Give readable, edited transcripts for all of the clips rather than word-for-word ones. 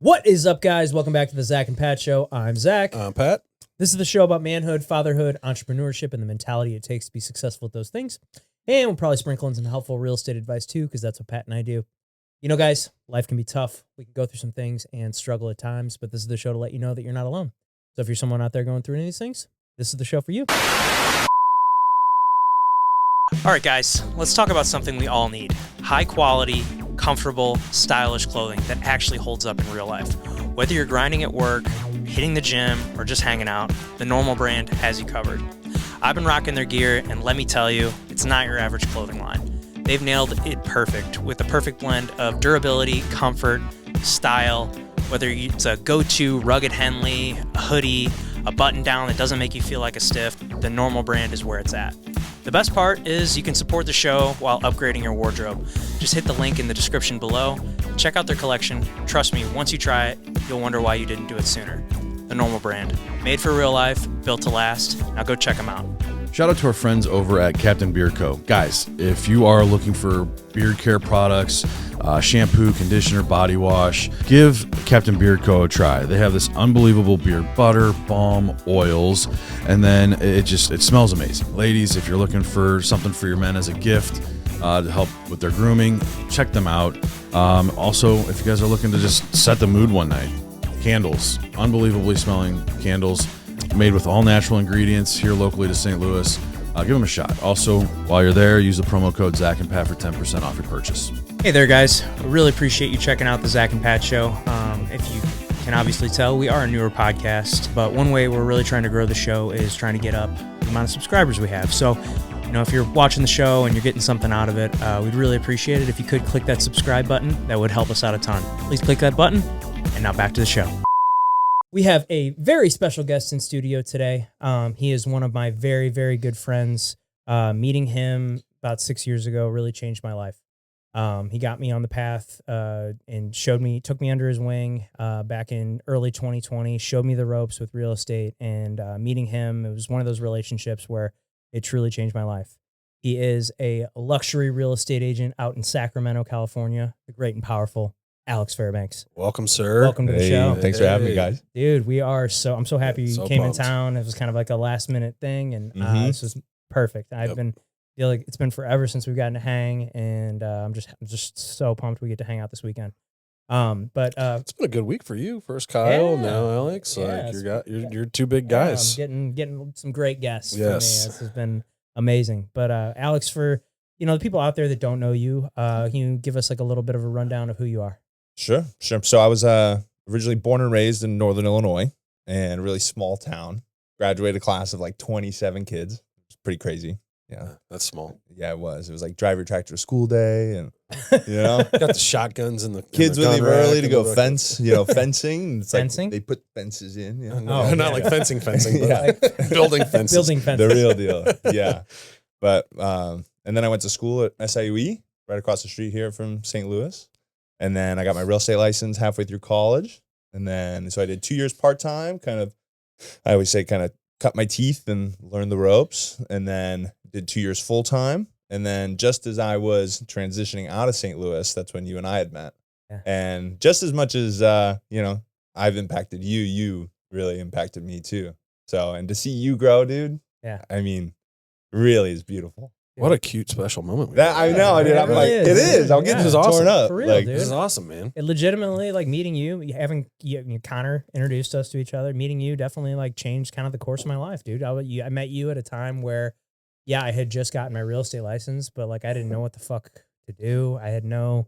What is up, guys? Welcome back to the Zach and Pat Show. I'm Zach. I'm Pat. This is the show about manhood, fatherhood, entrepreneurship, and the mentality it takes to be successful at those things. And we'll probably sprinkle in some helpful real estate advice too, because that's what Pat and I do. You know, guys, life can be tough. We can go through some things and struggle at times, but this is the show to let you know that you're not alone. So if you're someone out there going through any of these things, this is the show for you. All right, guys, let's talk about something we all need. High quality, comfortable, stylish clothing that actually holds up in real life. Whether you're grinding at work, hitting the gym, or just hanging out, the Normal brand has you covered. I've been rocking their gear, and let me tell you, it's not your average clothing line. They've nailed it perfect with the perfect blend of durability, comfort, style, whether it's a go-to rugged Henley, a hoodie, a button-down that doesn't make you feel like a stiff, the Normal brand is where it's at. The best part is you can support the show while upgrading your wardrobe. Just hit the link in the description below. Check out their collection. Trust me, once you try it, you'll wonder why you didn't do it sooner. The Normal brand. Made for real life, built to last. Now go check them out. Shout out to our friends over at Captain Beard Co. Guys, if you are looking for beard care products, shampoo, conditioner, body wash, give Captain Beard Co. a try. They have this unbelievable beard butter, balm, oils, and then it smells amazing. Ladies, if you're looking for something for your men as a gift to help with their grooming, check them out. Also, if you guys are looking to just set the mood one night, candles, unbelievably smelling candles, made with all natural ingredients here locally to St. Louis. Give them a shot. Also, while you're there, use the promo code Zach and Pat for 10% off your purchase. Hey there, guys. I really appreciate you checking out the Zach and Pat Show. If you can obviously tell, we are a newer podcast, but one way we're really trying to grow the show is trying to get up the amount of subscribers we have. So, you know, if you're watching the show and you're getting something out of it, we'd really appreciate it if you could click that subscribe button. That would help us out a ton. Please click that button, and now back to the show. We have a very special guest in studio today. He is one of my very, very good friends. Meeting him about 6 years ago really changed my life. He got me on the path and took me under his wing back in early 2020, showed me the ropes with real estate, and meeting him, it was one of those relationships where it truly changed my life. He is a luxury real estate agent out in Sacramento, California, the great and powerful Alex Fairbanks. Welcome, sir. Welcome to the show. Thanks for having me, guys. Dude, I'm so happy you came pumped. in town. It was kind of like a last minute thing, and this was perfect. Feel like it's been forever since we've gotten to hang, and I'm just so pumped we get to hang out this weekend. It's been a good week for you. First Kyle, Yeah. now Alex. Yeah, You're two big guys. Getting some great guests. Yes. For me. This has been amazing. But Alex, for the people out there that don't know you, can you give us like a little bit of a rundown of who you are? Sure. So I was originally born and raised in Northern Illinois, and a really small town. Graduated class of like 27 kids. It's pretty crazy. Yeah. That's small. Yeah, it was. It was like drive your tractor to school day, and Got the shotguns and the kids in the would leave gun rack early to and go the- fencing. It's Fencing? like they put fences in. You know? Oh, Not yeah. like fencing, but Yeah. like building fences. Building fences. The real deal. Yeah. But and then I went to school at SIUE right across the street here from St. Louis. And then I got my real estate license halfway through college. And then so I did 2 years part-time, I always say kind of cut my teeth and learn the ropes. And then did 2 years full-time. And then just as I was transitioning out of St. Louis, that's when you and I had met. Yeah. And just as much as I've impacted you, you really impacted me too. So, and to see you grow, dude. Yeah. I mean, really is beautiful. What a cute, special moment. That I know, dude. It I'm really like, is. it is. I'll get Yeah. this This is torn awesome. up. For real, like, dude. This is awesome, man. It legitimately, like meeting you, Connor introduced us to each other. Meeting you definitely like changed kind of the course of my life, dude. I met you at a time where, I had just gotten my real estate license, but like I didn't know what the fuck to do. I had no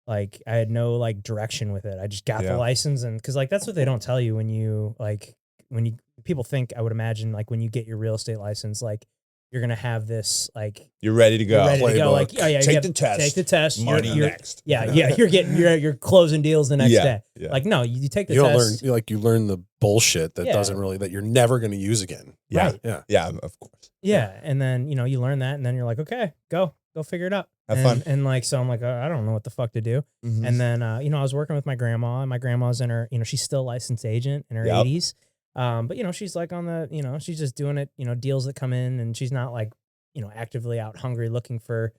direction with it. I just got the license, and because like that's what they don't tell you when people think, I would imagine, like when you get your real estate license, like you're gonna have this like you're ready to go. you're ready to go. Playbook. Like, oh yeah, Take you the test. Take the test. Money you're, next. Yeah, you're closing deals the next day. Yeah. Like no, you take the You don't test. you learn the bullshit that Yeah. that you're never going to use again. Yeah. Right. Yeah. Yeah, of course. Yeah, and then you learn that, and then you're like, okay, go figure it out. Have and, fun. And like, so I'm like, I don't know what the fuck to do. Mhm. And then I was working with my grandma, and my grandma's in her, she's still a licensed agent in her Yep. 80s. But she's like on the, she's just doing it, deals that come in, and she's not like, actively out hungry looking for,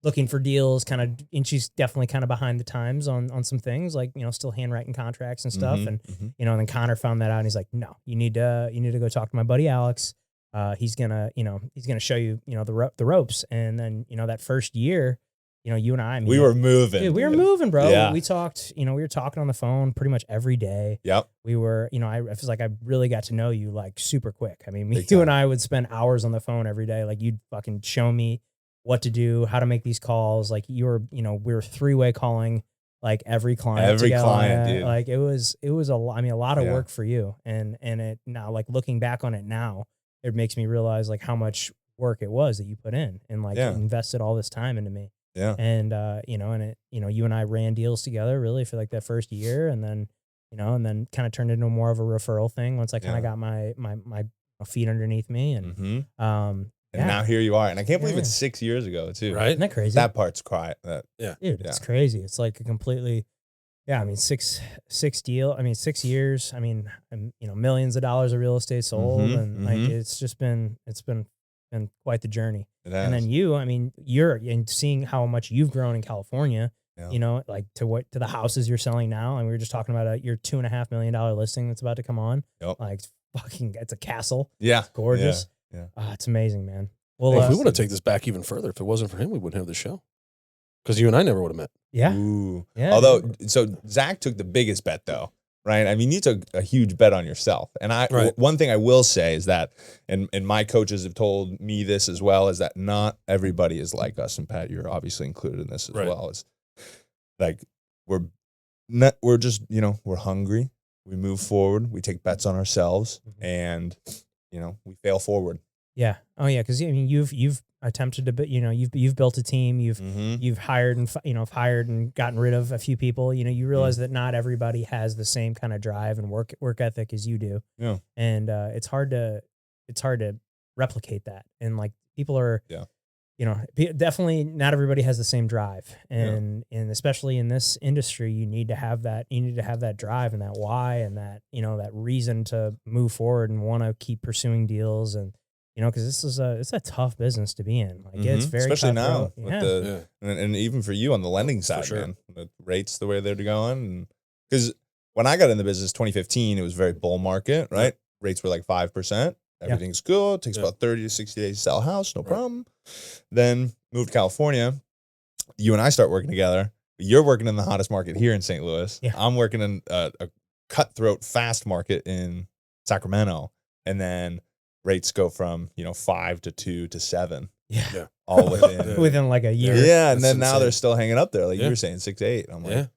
looking for deals, kind of, and she's definitely kind of behind the times on some things, like, you know, still handwriting contracts and stuff. And, you know, and then Connor found that out and he's like, no, you need to go talk to my buddy Alex. He's gonna show you, you know, the ropes. And then, you know, that first year, you know, you and I mean, we were moving. Dude, we were moving, bro. Yeah. We talked, you know, we were talking on the phone pretty much every day. Yep. We were, you know, I feel like I really got to know you like super quick. I mean, Big you time. and I would spend hours on the phone every day. Like you'd fucking show me what to do, how to make these calls. Like you were, you know, we were 3-way calling like every client. Dude. Like it was a lot of Yeah. work for you. And it now, like looking back on it now, it makes me realize like how much work it was that you put in and like invested all this time into me. Yeah. And, you know, and it, you know, you and I ran deals together really for like that first year. And then, you know, and then kind of turned into more of a referral thing once I kind of got my feet underneath me. And, and now here you are. And I can't believe Yeah. it's 6 years ago too. Right? Isn't that crazy? That part's quiet. Dude, it's crazy. It's like a completely, I mean, 6 years. I mean, you know, millions of dollars of real estate sold. And like, it's been quite the journey. And then you, I mean, and seeing how much you've grown in California, you know, like to the houses you're selling now. And we were just talking about your $2.5 million listing that's about to come on. Yep. Like it's a castle. Yeah. It's gorgeous. Yeah. It's amazing, man. Well, Well, if we want to take this back even further, if it wasn't for him, we wouldn't have the show. Because you and I never would have met. yeah. Ooh. Yeah. Although, so Zach took the biggest bet though, right? I mean, you took a huge bet on yourself. And one thing I will say is that, and my coaches have told me this as well, is that not everybody is like us. And Pat, you're obviously included in this as well. It's like, we're just, you know, we're hungry. We move forward. We take bets on ourselves and, you know, we fail forward. Yeah. Oh yeah. Cause I mean, you've attempted to, you know, you've built a team, you've hired and gotten rid of a few people, you know, you realize that not everybody has the same kind of drive and work ethic as you do. Yeah. And, it's hard to replicate that. And like people are, you know, definitely not everybody has the same drive. And especially in this industry, you need to have that drive and that why and that, you know, that reason to move forward and want to keep pursuing deals. And, you know, because it's a tough business to be in. Like it's very especially now cutthroat. with and even for you on the lending side, man, the rates the way they're going. Because when I got in the business, 2015, it was very bull market, right? Rates were like 5%. Everything's good. Takes about 30 to 60 days to sell a house, no problem. Then moved to California. You and I start working together. You're working in the hottest market here in St. Louis. Yeah. I'm working in a cutthroat fast market in Sacramento, and then rates go from 5 to 2 to 7. Yeah. All within like a year. Yeah, and then That's now insane. they're still hanging up there, like you were saying, 6 to 8. I'm like,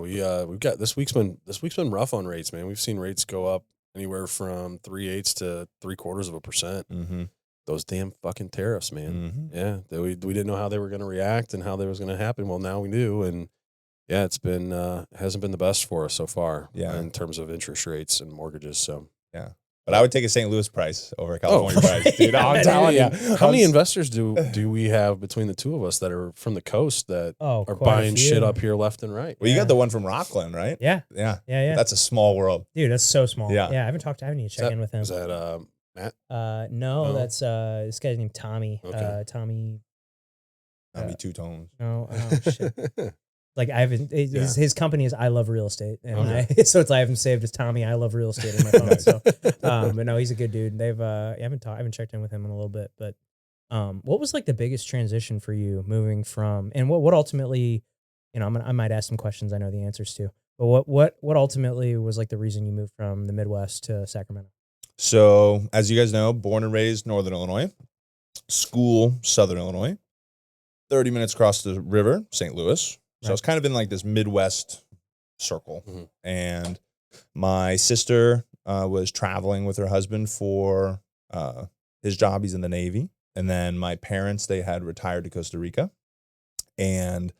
we've got this week's been rough on rates, man. We've seen rates go up anywhere from 3/8 to 0.75%. Those damn fucking tariffs, man. Yeah, we didn't know how they were going to react and how they was going to happen. Well, now we do, and yeah, it's been hasn't been the best for us so far. In terms of interest rates and mortgages. So yeah. But I would take a St. Louis price over a California price, dude. I'm telling you. How many investors do we have between the two of us that are from the coast that are buying shit up here left and right? Well, you got the one from Rockland, right? Yeah. Yeah. Yeah. That's a small world. Dude, that's so small. Yeah. I haven't need to check in with him. Is that Matt? No, that's this guy's named Tommy. Okay. Tommy. Tommy Two Tones. No, oh shit. Like I haven't. His company is I Love Real Estate, and so it's I haven't saved as Tommy I Love Real Estate in my phone. So, but no, he's a good dude. They've I haven't checked in with him in a little bit, but what was like the biggest transition for you moving from, and what ultimately, you know, I might ask some questions I know the answers to, but what ultimately was like the reason you moved from the Midwest to Sacramento? So, as you guys know, born and raised Northern Illinois, school Southern Illinois, 30 minutes across the river, St. Louis. So I was kind of in like this Midwest circle. And my sister was traveling with her husband for his job. He's in the Navy. And then my parents, they had retired to Costa Rica. And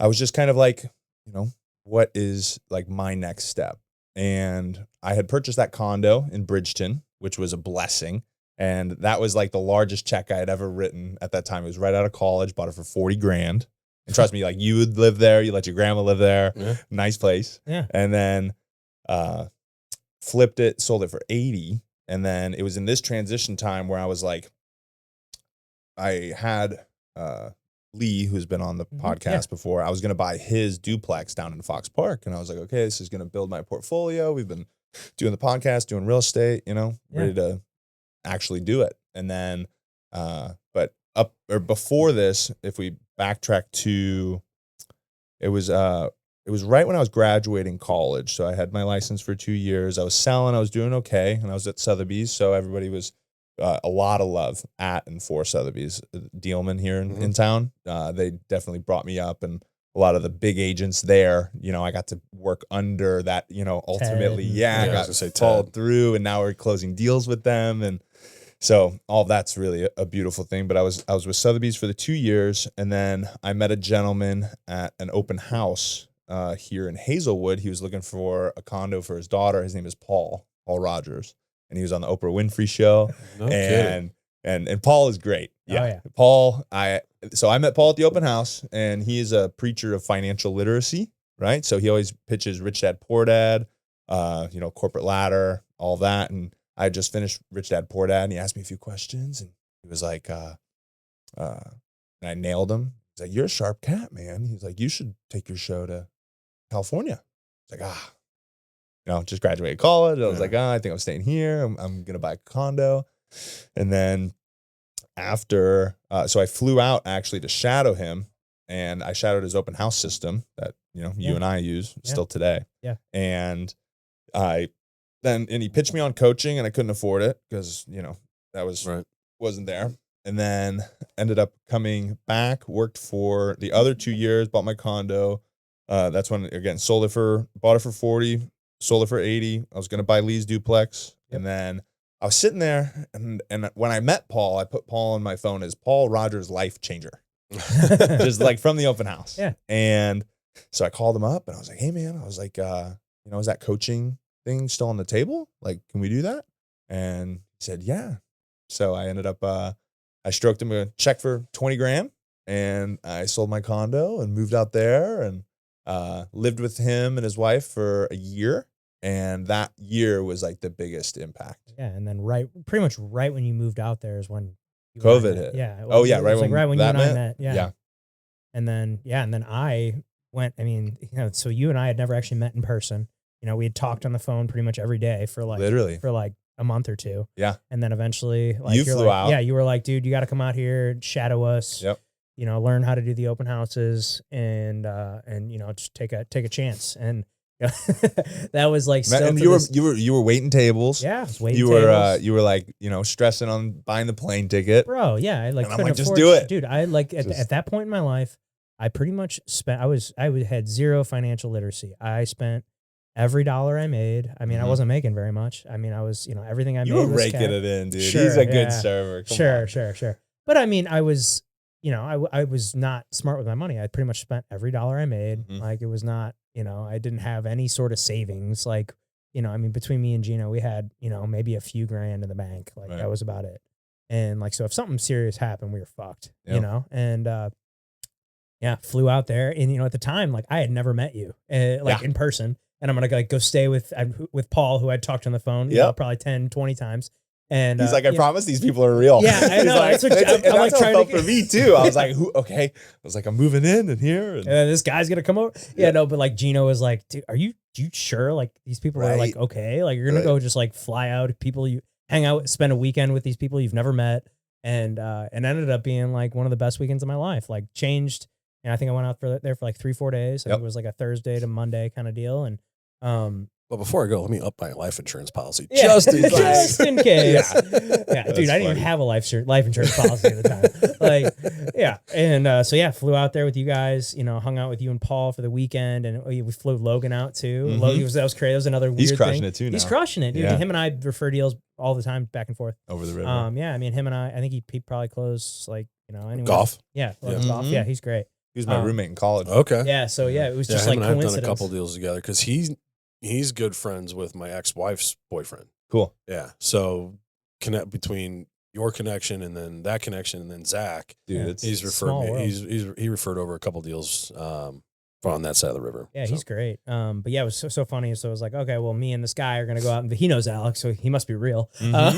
I was just kind of like, you know, what is like my next step? And I had purchased that condo in Bridgeton, which was a blessing. And that was like the largest check I had ever written at that time. It was right out of college, bought it for $40,000. And trust me, like you would live there, you let your grandma live there, nice place. Yeah. And then flipped it, sold it for 80. And then it was in this transition time where I was like, I had Lee, who's been on the podcast before, I was going to buy his duplex down in Fox Park. And I was like, okay, this is going to build my portfolio. We've been doing the podcast, doing real estate, ready to actually do it. And then, but before this, if we backtrack to, it was right when I was graduating college. So I had my license for 2 years. I was selling, I was doing okay. And I was at Sotheby's. So everybody was, a lot of love at and for Sotheby's. Dealman here in town. They definitely brought me up, and a lot of the big agents there, I got to work under that, ultimately, I got to followed through, and now we're closing deals with them. And so all that's really a beautiful thing. But I was with Sotheby's for the 2 years, and then I met a gentleman at an open house here in Hazelwood. He was looking for a condo for his daughter. His name is Paul Rogers. And he was on the Oprah Winfrey show. And Paul is great. Yeah. Paul, I met Paul at the open house, and he is a preacher of financial literacy, right? So he always pitches Rich Dad, Poor Dad, corporate ladder, all that. And I just finished Rich Dad, Poor Dad, and he asked me a few questions, and he was like, and I nailed him. He's like, you're a sharp cat, man. He's like, you should take your show to California. It's like, just graduated college. I was like, I think I'm staying here. I'm going to buy a condo. And then after, so I flew out actually to shadow him, and I shadowed his open house system that, you and I use still today. Yeah. And he pitched me on coaching, and I couldn't afford it because, that wasn't there. And then ended up coming back, worked for the other 2 years, bought my condo. That's when, again, bought it for 40, sold it for 80. I was going to buy Lee's duplex. And then I was sitting there, and when I met Paul, I put Paul on my phone as Paul Rogers Life Changer, just like from the open house. Yeah. And so I called him up, and I was like, hey man, I was like, is that coaching thing still on the table? Like, can we do that? And he said, yeah. So I ended up, I stroked him a check for 20 grand, and I sold my condo and moved out there, and lived with him and his wife for a year. And that year was like the biggest impact. Yeah. And then pretty much right when you moved out there is when COVID hit. Yeah. Right when you and I met. Yeah. And then I went, so you and I had never actually met in person. We had talked on the phone pretty much every day for a month or two. Yeah. And then eventually you flew out. Yeah. You were like, dude, you got to come out here, shadow us. Yep. Learn how to do the open houses and just take a chance. And that was like, and you were waiting tables. Yeah. I was waiting tables. You were like, stressing on buying the plane ticket. Bro. Yeah. I I'm like, just do it. Dude, I at that point in my life, I pretty much spent, I had zero financial literacy. I spent every dollar I made. I wasn't making very much. I was, everything I made. You were was raking it in, dude. Sure, he's a good server. Sure. But I was, I was not smart with my money. I pretty much spent every dollar I made. Like, it was not, I didn't have any sort of savings. Like, between me and Gino, we had, maybe a few grand in the bank. Like, that was about it. And like, so if something serious happened, we were fucked, and, flew out there. And, at the time, like, I had never met you in person. And I'm going to go stay with Paul, who I'd talked on the phone, probably 10, 20 times. And he's like, I promise these people are real. Yeah, I know. That's what I'm like trying to for me too. I was like, okay. I was like, I'm moving in and here. And this guy's going to come over. Yeah, no, but like Gino was like, dude, are you sure? Like, these people are like, okay. Like, you're going to go just like fly out, people you hang out, spend a weekend with these people you've never met. And ended up being like one of the best weekends of my life. Like, changed. And I think I went out there for like 3-4 days. I think it was like a Thursday to Monday kind of deal. And, well, before I go, let me up my life insurance policy just in case. Yeah, dude, I didn't even have a life insurance policy at the time. Like, yeah, and flew out there with you guys. Hung out with you and Paul for the weekend, and we flew Logan out too. That was crazy. That was another weird thing. He's crushing it too now. He's crushing it, dude. Yeah. Him and I refer deals all the time, back and forth over the river. Him and I think he probably closed anyway. Golf. Yeah, golf. Yeah, he's great. He was my roommate in college. Okay. Yeah, so it was just him like and coincidence. I've done a couple deals together because he's good friends with my ex-wife's boyfriend. Cool. Yeah. So connect between your connection and then that connection and then Zach. Dude, he's referred me. He referred over a couple deals on that side of the river. Yeah, he's great. But yeah, it was so funny. So it was like, okay, well, me and this guy are gonna go out, and he knows Alex, so he must be real. So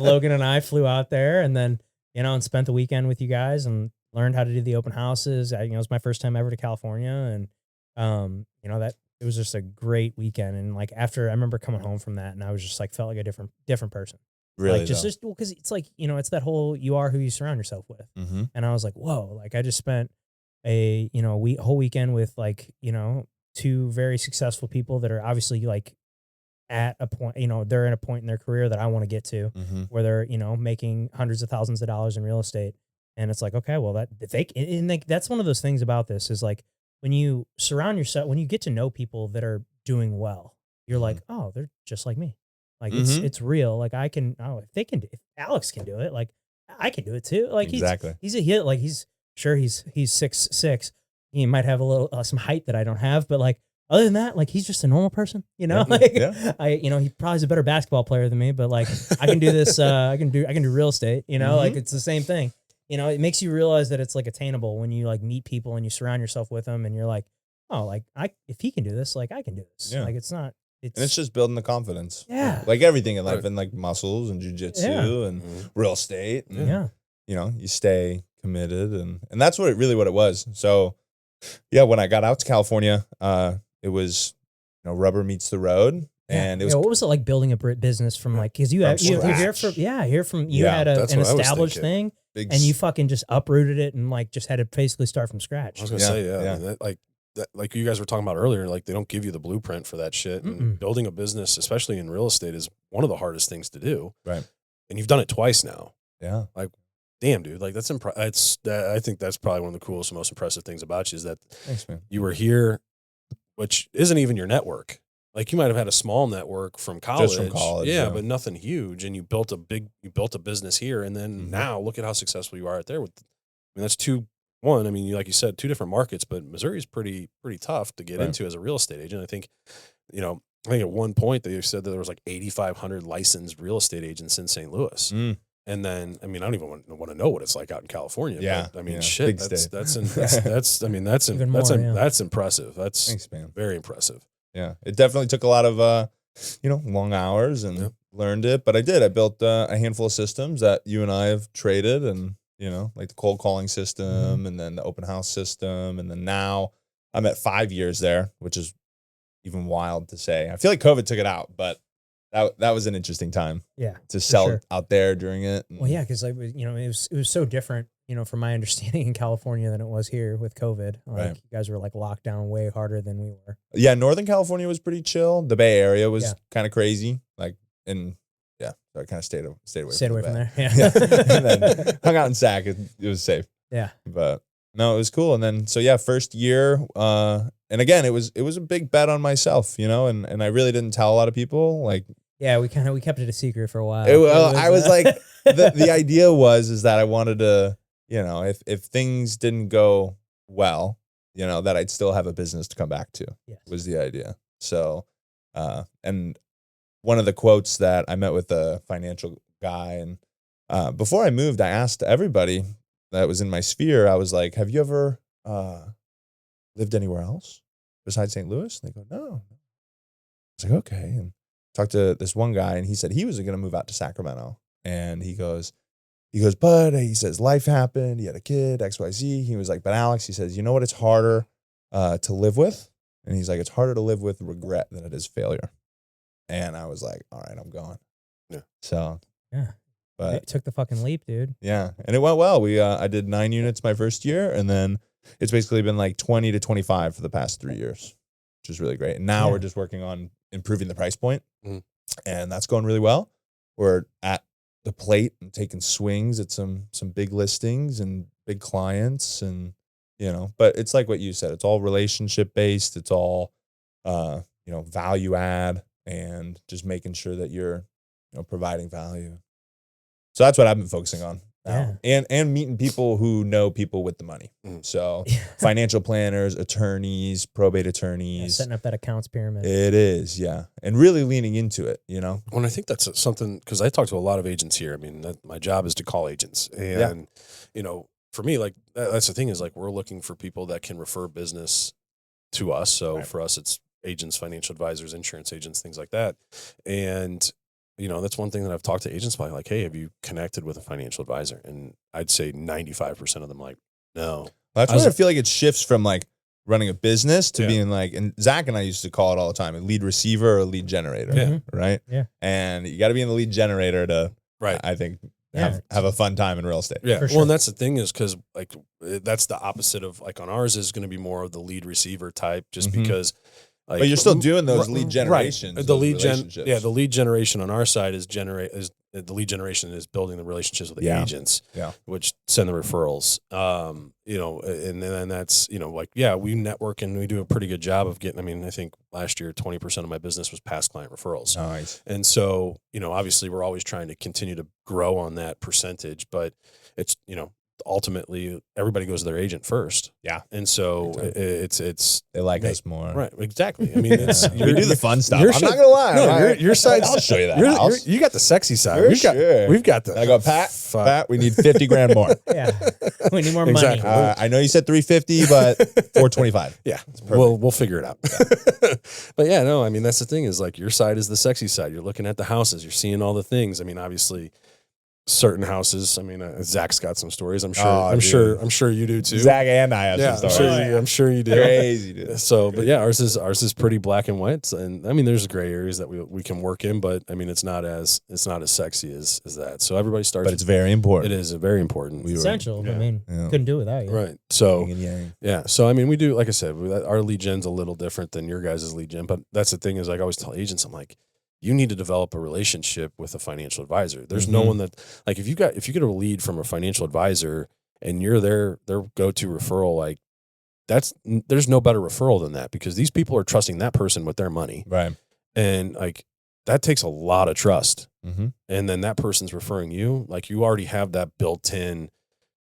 Logan and I flew out there, and then and spent the weekend with you guys and learned how to do the open houses. It was my first time ever to California. And, that it was just a great weekend. And like, after I remember coming home from that and I was just like, felt like a different person. Really? Like just because it's like, it's that whole, you are who you surround yourself with. Mm-hmm. And I was like, whoa, like I just spent a, whole weekend with like, two very successful people that are obviously like at a point, they're in a point in their career that I want to get to, Mm-hmm. where they're, making hundreds of thousands of dollars in real estate. And it's like, okay, well that's one of those things about this is like, when you surround yourself, when you get to know people that are doing well, you're like, oh, they're just like me. Like it's real. Like if Alex can do it, like I can do it too. Like exactly. he's 6'6". He might have a little some height that I don't have, but like other than that, like he's just a normal person, he probably is a better basketball player than me, but like I can do this. I can do real estate, like it's the same thing. It makes you realize that it's like attainable when you like meet people and you surround yourself with them and you're like, oh, like if he can do this, like I can do this. Yeah. Like and it's just building the confidence. Yeah. Like everything in life, and like muscles and jujitsu and real estate. And, you stay committed, and that's what it was. So yeah, when I got out to California, it was, rubber meets the road. And it was, what was it like building a business from like, cause you had an established thing and you fucking just uprooted it and like just had to basically start from scratch. I was gonna say, I mean, like you guys were talking about earlier, like they don't give you the blueprint for that shit. And building a business, especially in real estate, is one of the hardest things to do. Right. And you've done it twice now. Yeah. Like, damn, dude, like that's I think that's probably one of the coolest and most impressive things about you is that Thanks, man. you were here, which isn't even your network. Like you might have had a small network from college. Just from college. Yeah, but nothing huge. And you built a business here. And then now look at how successful you are out there with, that's like you said, two different markets, but Missouri is pretty tough to get into as a real estate agent. I think at one point they said that there was like 8,500 licensed real estate agents in St. Louis. And then, I mean, I don't even want to know what it's like out in California. Yeah. But, I mean, shit, that's impressive. That's Thanks, man. Very impressive. Yeah. It definitely took a lot of, long hours and learned it, but I did. I built a handful of systems that you and I have traded, and, like the cold calling system and then the open house system. And then now I'm at 5 years there, which is even wild to say. I feel like COVID took it out, but that was an interesting time. Yeah. To sell out there during it. Well, yeah, because it was so different, from my understanding in California than it was here with COVID. Like you guys were like locked down way harder than we were. Yeah, Northern California was pretty chill. The Bay Area was kind of crazy. Like so I kind of stayed away from there. Yeah. And then hung out in Sac. It was safe. Yeah. But no, it was cool. And then first year, and again, it was a big bet on myself, and I really didn't tell a lot of people. Like, yeah, we kept it a secret for a while. I was like, the idea is that I wanted to, if things didn't go well, that I'd still have a business to come back to. Yes. Was the idea. So, and one of the quotes that I met with a financial guy, and before I moved, I asked everybody that was in my sphere, I was like, have you ever lived anywhere else besides St. Louis? And they go, no. I was like, okay. And talked to this one guy, and he said he was going to move out to Sacramento. And he goes, but he says, life happened. He had a kid, XYZ. He was like, but Alex, he says, you know what? It's harder to live with. And he's like, it's harder to live with regret than it is failure. And I was like, all right, I'm going. Yeah. So, yeah. But it took the fucking leap, dude. Yeah. And it went well. I did 9 units my first year, and then it's basically been like 20 to 25 for the past 3 years, which is really great. And now we're just working on improving the price point, and that's going really well. We're at the plate and taking swings at some big listings and big clients, and but it's like what you said, it's all relationship based. It's all value add, and just making sure that you're providing value. So that's what I've been focusing on now. And meeting people who know people with the money. So financial planners, attorneys, probate attorneys. Setting up that accounts pyramid. It is, yeah. And really leaning into it, Well, I think that's something, because I talk to a lot of agents here. I mean, my job is to call agents. And, for me, like, that's the thing is, like, we're looking for people that can refer business to us. So for us, it's agents, financial advisors, insurance agents, things like that. And that's one thing that I've talked to agents about, like, hey, have you connected with a financial advisor? And I'd say 95% of them like, no. That's why I feel like it shifts from like running a business to being like, and Zach and I used to call it all the time, a lead receiver or a lead generator, right? Yeah. And you got to be in the lead generator to, Right. I think, have a fun time in real estate. Yeah. For Well, and that's the thing is because like that's the opposite of like on ours is going to be more of the lead receiver type, just because. Like, But you're still doing those lead generations, right? the lead the lead generation on our side is the lead generation is building the relationships with the agents, which send the referrals. And then that's like we network and we do a pretty good job of getting. I mean, I think last year 20% of my business was past client referrals. Nice. And so obviously we're always trying to continue to grow on that percentage, but it's ultimately everybody goes to their agent first. Yeah. And so it's they like us more. Right. Exactly. I mean, it's we do the fun stuff. I'm not not gonna lie. No, your side. I'll show you that house. You got the sexy side. We've got the. I go, Pat, we need 50 grand more. Yeah. We need more Exactly. money. I know you said 350, but 425. Yeah. We'll figure it out. But yeah, no, I mean, that's the thing is like your side is the sexy side. You're looking at the houses, you're seeing all the things. I mean, obviously certain houses. I mean, Zach's got some stories. I'm sure you do too. Zach and I have some stories. I'm sure you do. Crazy, dude. So, but yeah, ours is pretty black and white. And I mean, there's gray areas that we can work in, but I mean, it's not as sexy as that. So everybody starts. But it's very important. It is very important. Essential. I mean, couldn't do it without you. Right. So yeah. So I mean, we do, like I said, our lead gen's a little different than your guys' lead gen. But that's the thing is, like I always tell agents, I'm like, you need to develop a relationship with a financial advisor. There's no one that, like, if you get a lead from a financial advisor and you're their go-to referral, like there's no better referral than that, because these people are trusting that person with their money. Right. And like that takes a lot of trust. Mm-hmm. And then that person's referring you, like you already have that built in,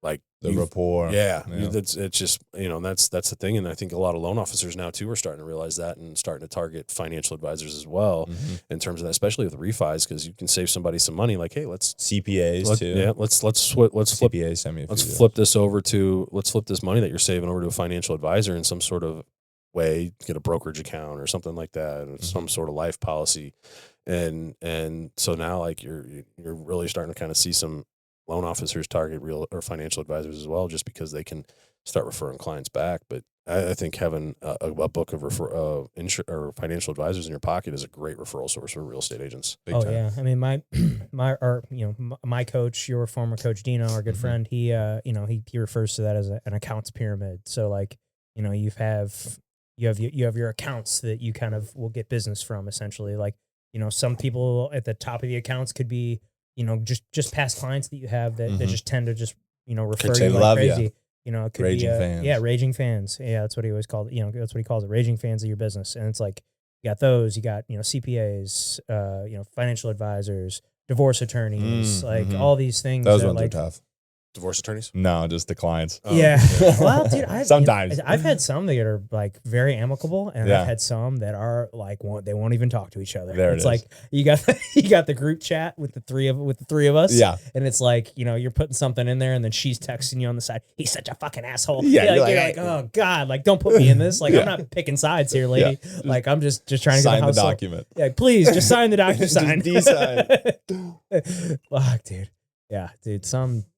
like the rapport. Yeah. It's just, that's the thing. And I think a lot of loan officers now too are starting to realize that and starting to target financial advisors as well in terms of that, especially with refis, because you can save somebody some money. Like, hey, CPAs too. Yeah. Let's flip CPAs. Send me a few flip this over to, let's flip this money that you're saving over to a financial advisor in some sort of way, get a brokerage account or something like that, or some sort of life policy. And so now like you're really starting to kind of see some loan officers target real or financial advisors as well, just because they can start referring clients back. But I think having a book of or financial advisors in your pocket is a great referral source for real estate agents. Big time. Yeah. I mean, my coach, your former coach Dino, our good friend, he refers to that as an accounts pyramid. So like, you have your accounts that you kind of will get business from, essentially. Like, some people at the top of the accounts could be, just past clients that you have that just tend to just, refer you like crazy. It could raging be fans. Yeah, raging fans. Yeah, that's what he always called it. That's what he calls it, raging fans of your business. And it's like, you got those, you got, CPAs, financial advisors, divorce attorneys, all these things. Those ones are tough. Divorce attorneys? No, just the clients. Yeah. Well, dude, sometimes I've had some that are like very amicable, and I've had some that are like they won't even talk to each other. It's like you got the group chat with the three of us. Yeah. And it's like, you're putting something in there, and then she's texting you on the side. He's such a fucking asshole. Yeah. You're like, oh God, like don't put me in this. Like I'm not picking sides here, lady. Yeah. Like I'm just trying to sign get the house document. Yeah, please just sign the document. D-sign. Fuck, dude. Yeah, dude.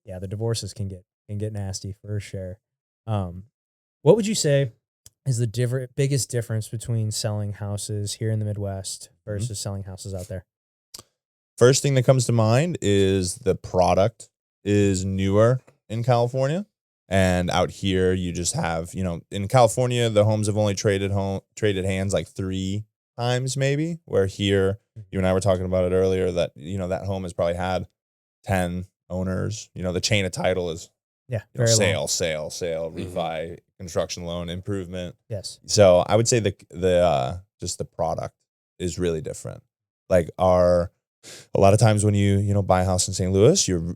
The divorces can get nasty for sure. What would you say is the biggest difference between selling houses here in the Midwest versus selling houses out there? First thing that comes to mind is the product is newer in California, and out here you just have, in California the homes have only traded hands like 3 times maybe, where here you and I were talking about it earlier that that home has probably had 10 owners. The chain of title is sale, refi, construction loan, improvement. Yes. So I would say the just the product is really different. Like a lot of times when you buy a house in St. Louis, you're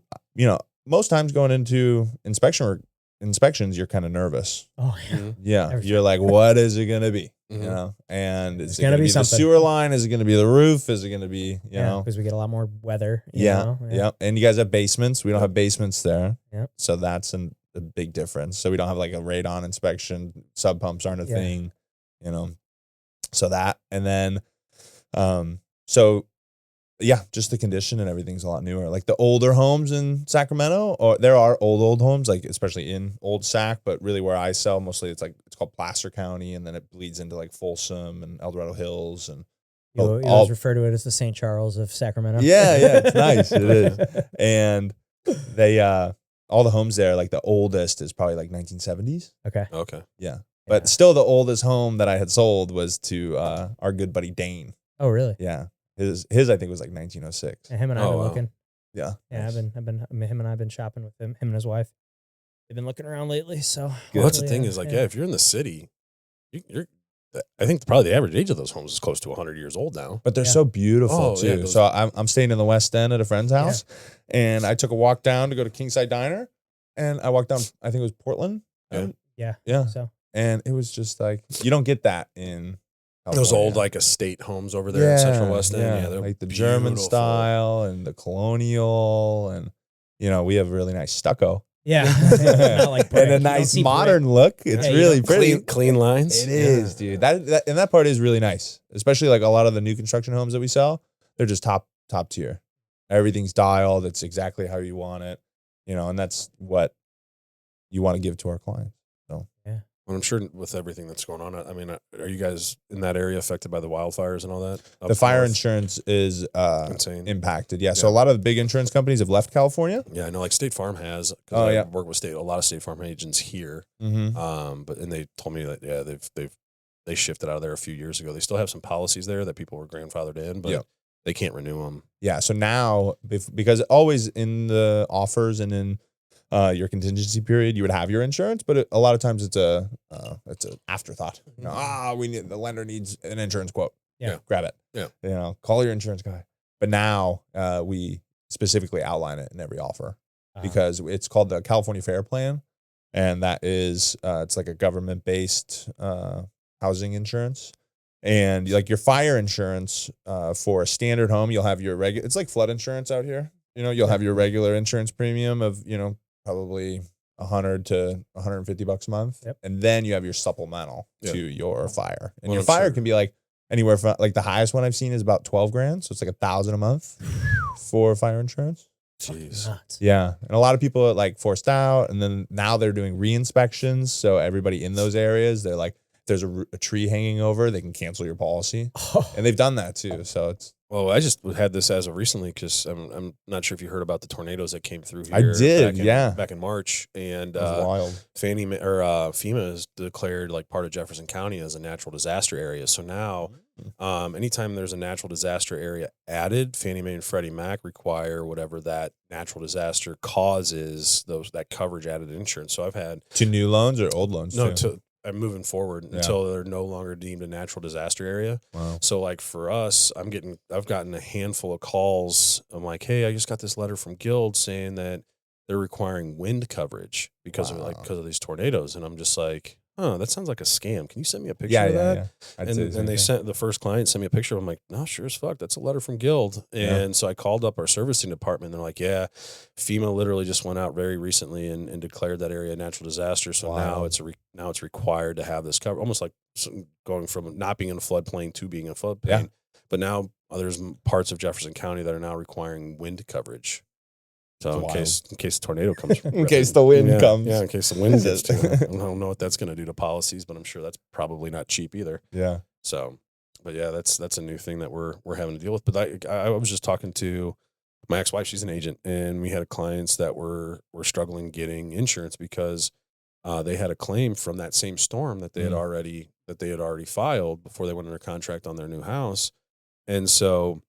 most times going into inspections, you're kind of nervous. Oh yeah. Yeah. You're like, what is it going to be? And is it going to be the sewer line? Is it going to be the roof? Is it going to be, because we get a lot weather. Yeah. And you guys have basements. We don't have basements there. Yeah. So that's a big difference. So we don't have like a radon inspection. Sub pumps aren't a thing, So that, and then, so yeah, just the condition and everything's a lot newer. Like the older homes in Sacramento, or there are old homes, like especially in Old Sac, but really where I sell mostly it's called Placer County, and then it bleeds into like Folsom and El Dorado Hills and You always refer to it as the St. Charles of Sacramento. yeah, it's nice. It is. And they all the homes there, like the oldest is probably like 1970s. Okay. Yeah. But still the oldest home that I had sold was to our good buddy Dane. Oh, really? Yeah. His I think was like 1906. And him and I have been looking. Yeah. Yeah, nice. Him and I've been shopping with him and his wife. They've been looking around lately, so. Well, that's the thing is like, if you're in the city, you're I think probably the average age of those homes is close to 100 years old now. But they're so beautiful too. Yeah, so I'm staying in the West End at a friend's house, and I took a walk down to go to Kingside Diner, and I walked down, I think it was Portland. Yeah. So. And it was just like, you don't get that in Those old like estate homes over there in Central West End. Yeah, they're like the German style and the colonial, and we have really nice stucco. Yeah. Not like and a nice modern look. It's really pretty. Clean lines. It is, dude. That part is really nice. Especially like a lot of the new construction homes that we sell, they're just top tier. Everything's dialed. It's exactly how you want it. And that's what you want to give to our clients. So well, I'm sure with everything that's going on, I mean, are you guys in that area affected by the wildfires and all that? The fire insurance is insane impacted. Yeah. So a lot of the big insurance companies have left California. Yeah, I know. Like State Farm has. I work with a lot of State Farm agents here. Mm-hmm. But they told me that they shifted out of there a few years ago. They still have some policies there that people were grandfathered in, but they can't renew them. Yeah. So now, because always in the offers and in your contingency period, you would have your insurance, but a lot of times it's an afterthought. The lender needs an insurance quote. Yeah, grab it. Yeah, call your insurance guy. But now we specifically outline it in every offer because it's called the California Fair Plan, and that is it's like a government based housing insurance. And like your fire insurance for a standard home, you'll have your regular. It's like flood insurance out here. You'll have your regular insurance premium of probably $100 to $150 a month. Yep. And then you have your supplemental to your fire. And your I'm fire sure. can be like anywhere from like the highest one I've seen is about 12 grand. So it's like $1,000 a month for fire insurance. Jeez. Yeah. And a lot of people are like forced out. And then now they're doing re-inspections. So everybody in those areas, they're like, if there's a tree hanging over, they can cancel your policy. And they've done that too. So it's. Well, I just had this as of recently because I'm not sure if you heard about the tornadoes that came through here. I did, back in March, and wild. FEMA has declared like part of Jefferson County as a natural disaster area. So now, anytime there's a natural disaster area added, Fannie Mae and Freddie Mac require whatever that natural disaster causes that coverage added insurance. So I've had To new loans or old loans? no too? I'm moving forward until they're no longer deemed a natural disaster area. Wow. So like for us, I've gotten a handful of calls. I'm like, hey, I just got this letter from Guild saying that they're requiring wind coverage because of these tornadoes. And I'm just like, that sounds like a scam. Can you send me a picture of that? Yeah. And they sent the first client sent me a picture. I'm like, no, sure as fuck. That's a letter from Guild. And so I called up our servicing department. And they're like, yeah, FEMA literally just went out very recently and declared that area a natural disaster. So now it's required to have this cover, almost like going from not being in a floodplain to being in a floodplain. Yeah. But now there's parts of Jefferson County that are now requiring wind coverage. So in case a tornado comes, in case the wind comes, in case the wind gets to it. I don't know what that's going to do to policies, but I'm sure that's probably not cheap either. Yeah. So, but yeah, that's a new thing that we're having to deal with. But I was just talking to my ex-wife; she's an agent, and we had clients that were struggling getting insurance because they had a claim from that same storm that they had already filed before they went under contract on their new house, and so.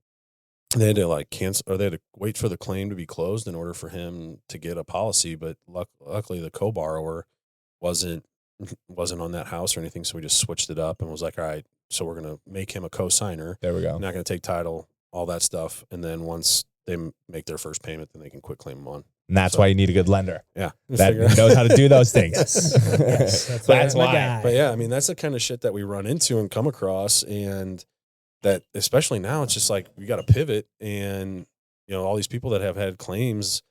They had to like cancel, or they had to wait for the claim to be closed in order for him to get a policy. But luckily, the co-borrower wasn't on that house or anything, so we just switched it up and was like, all right, so we're gonna make him a co-signer. There we go. Not gonna take title, all that stuff, and then once they make their first payment, then they can quit claim them on. And that's why you need a good lender. Yeah, that knows how to do those things. Yes, that's why. But yeah, I mean, that's the kind of shit that we run into and come across, and that especially now, it's just like we got to pivot, and all these people that have had claims,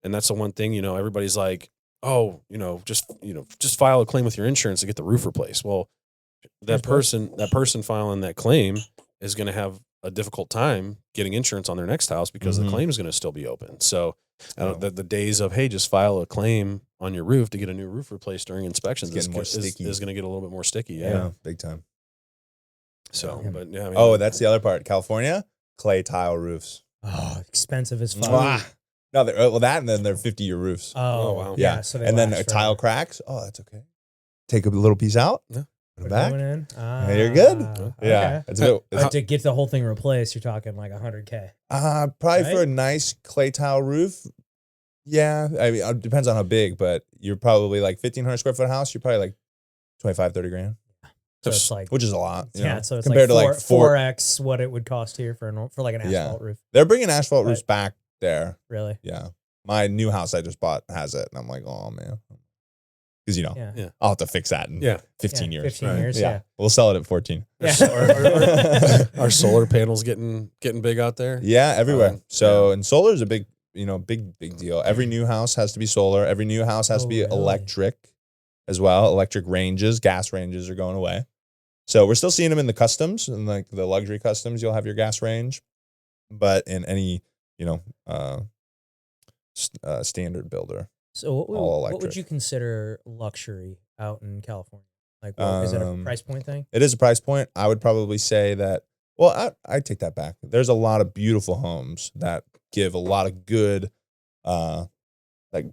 and that's the one thing, everybody's like, oh, just file a claim with your insurance to get the roof replaced. Well, that person filing that claim is going to have a difficult time getting insurance on their next house because the claim is going to still be open. So the days of, hey, just file a claim on your roof to get a new roof replaced during inspections is going to get a little bit more sticky. Yeah, big time. So, but yeah. I mean, oh, that's the other part. California, clay tile roofs. Oh, expensive as fuck. No, well, that and then they're 50-year roofs. Oh, wow. Yeah. So and then a tile cracks. Oh, that's okay. Take a little piece out. Yeah. Put it back. In. You're good. Okay. Yeah. It's a bit, But to get the whole thing replaced, you're talking like $100K. probably Right? for a nice clay tile roof. Yeah. I mean, it depends on how big, but you're probably like 1,500 square foot house. You're probably like 25, 30 grand. So it's like, which is a lot. You know, so it's compared like to like 4x what it would cost here for like an asphalt roof. They're bringing asphalt roofs back there. Really? Yeah. My new house I just bought has it. And I'm like, oh, man. Because, I'll have to fix that in 15 years. 15 years, yeah. We'll sell it at 14. Yeah. Are solar panels getting big out there? Yeah, everywhere. And solar is a big deal. Every new house has to be solar. Every new house has to be electric as well. Electric ranges, gas ranges are going away. So we're still seeing them in the customs and like the luxury customs. You'll have your gas range, but in any standard builder. So what would you consider luxury out in California? Like, is it a price point thing? It is a price point. I would probably say that. Well, I take that back. There's a lot of beautiful homes that give a lot of good,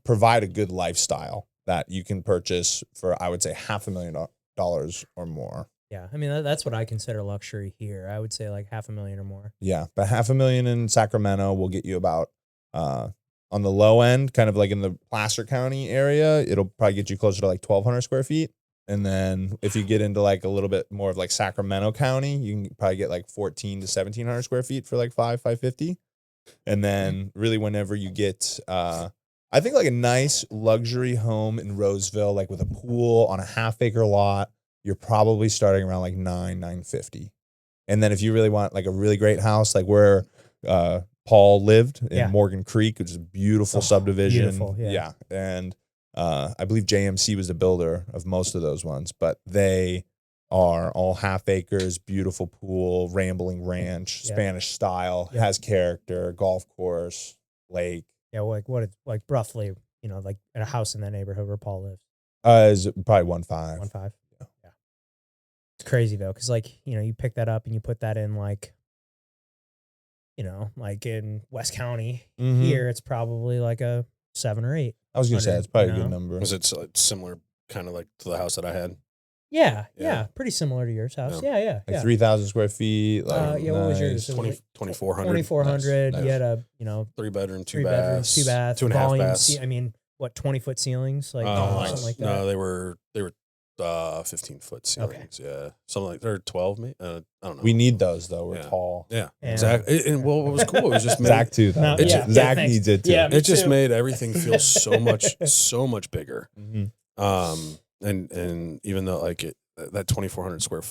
provide a good lifestyle that you can purchase for, I would say, $500,000 or more. Yeah, I mean that's what I consider luxury here. I would say like $500,000 or more. Yeah, but $500,000 in Sacramento will get you about on the low end, kind of like in the Placer County area, it'll probably get you closer to like 1,200 square feet. And then if you get into like a little bit more of like Sacramento County, you can probably get like 1,400 to 1,700 square feet for like $550. And then really whenever you get, I think like a nice luxury home in Roseville, like with a pool on a half-acre lot, you're probably starting around like $950. And then if you really want like a really great house, like where Paul lived in Morgan Creek, which is a beautiful subdivision. Beautiful, yeah. And I believe JMC was the builder of most of those ones, but they are all half acres, beautiful pool, rambling ranch, Spanish style, has character, golf course, lake. Yeah, like what it's like roughly, like at a house in that neighborhood where Paul lives. Is probably 1.5. 1.5. Yeah. It's crazy though, because like, you pick that up and you put that in like, like in West County here, it's probably like a 7 or 8. I was gonna say it's probably a good number. Was it similar, kind of like to the house that I had? Yeah, pretty similar to yours house. Yeah. Like 3,000 square feet. Like what was yours? 2,400. 2,400. Nice. You had a 3-bedroom, 2 3 bedrooms, 2 baths, 2.5 volume, baths. 20-foot ceilings, like something like that. No, they were 15-foot ceilings. Yeah, something like they're 12. I don't know. We need those though. We're tall. Yeah, exactly. And what was cool, it was just Zach too. Though. Zach needs it too. Yeah, it just made everything feel so much bigger. And even though like that 2,400 square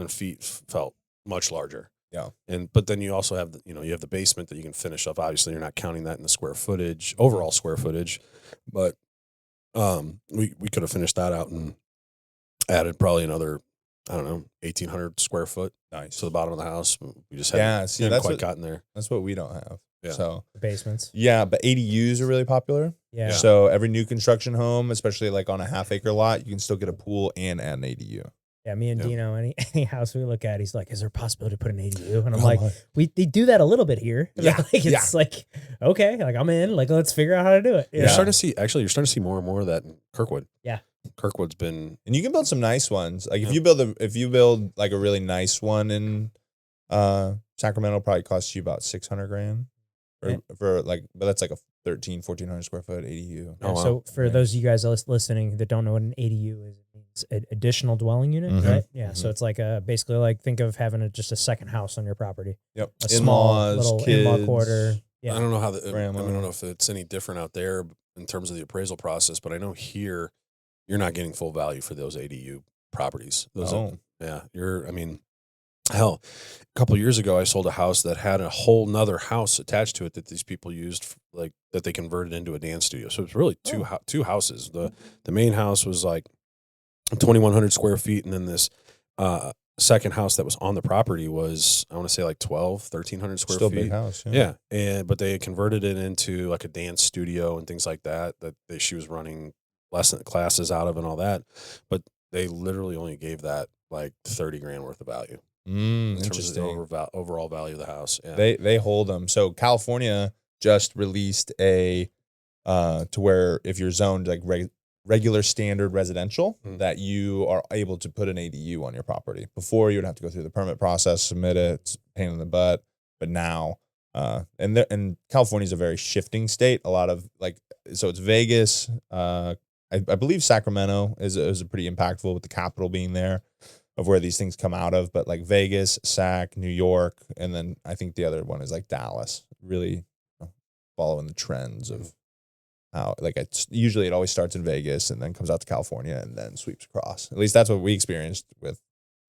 feet felt much larger. Yeah. But then you also have you have the basement that you can finish up. Obviously, you're not counting that in the overall square footage, but we could have finished that out and added probably another, 1,800 square foot to the bottom of the house. We just hadn't quite gotten there. That's what we don't have. Yeah. So basements. Yeah, but ADUs are really popular. Yeah. So every new construction home, especially like on a half-acre lot, you can still get a pool and add an ADU. Yeah, me and Dino, any house we look at, he's like, "Is there a possibility to put an ADU?" And I'm like, they do that a little bit here. Yeah, it's like, okay, like I'm in. Like, let's figure out how to do it. You're starting to see more and more of that in Kirkwood. Yeah, Kirkwood's been, and you can build some nice ones. Like if you build like a really nice one in Sacramento, probably costs you about $600,000 for like, but that's like a 1,400 square foot ADU. Yeah, so for those of you guys listening that don't know what an ADU is, it means an additional dwelling unit, right? Yeah. So it's like basically like think of having just a second house on your property. Yep. A small little kids, in-law quarter. I don't know how I don't know if it's any different out there in terms of the appraisal process, but I know here you're not getting full value for those ADU properties. Hell, a couple of years ago, I sold a house that had a whole nother house attached to it that these people used, that they converted into a dance studio. So it's really two houses. The main house was like 2,100 square feet, and then this second house that was on the property was, I want to say like 1,300 square Still a feet. big house. Yeah. But they had converted it into like a dance studio and things like that, she was running lesson classes out of and all that. But they literally only gave that like 30 grand worth of value. In terms of the overall value of the house. Yeah. They hold them. So California just released a to where if you're zoned like regular standard residential, that you are able to put an ADU on your property. Before, you would have to go through the permit process, submit it, it's a pain in the butt. But now, and California is a very shifting state. A lot of so it's Vegas. I believe Sacramento is a pretty impactful with the capital being there, of where these things come out of. But like Vegas, Sac, New York, and then I think the other one is like Dallas. Really following the trends of how usually it always starts in Vegas and then comes out to California and then sweeps across. At least that's what we experienced with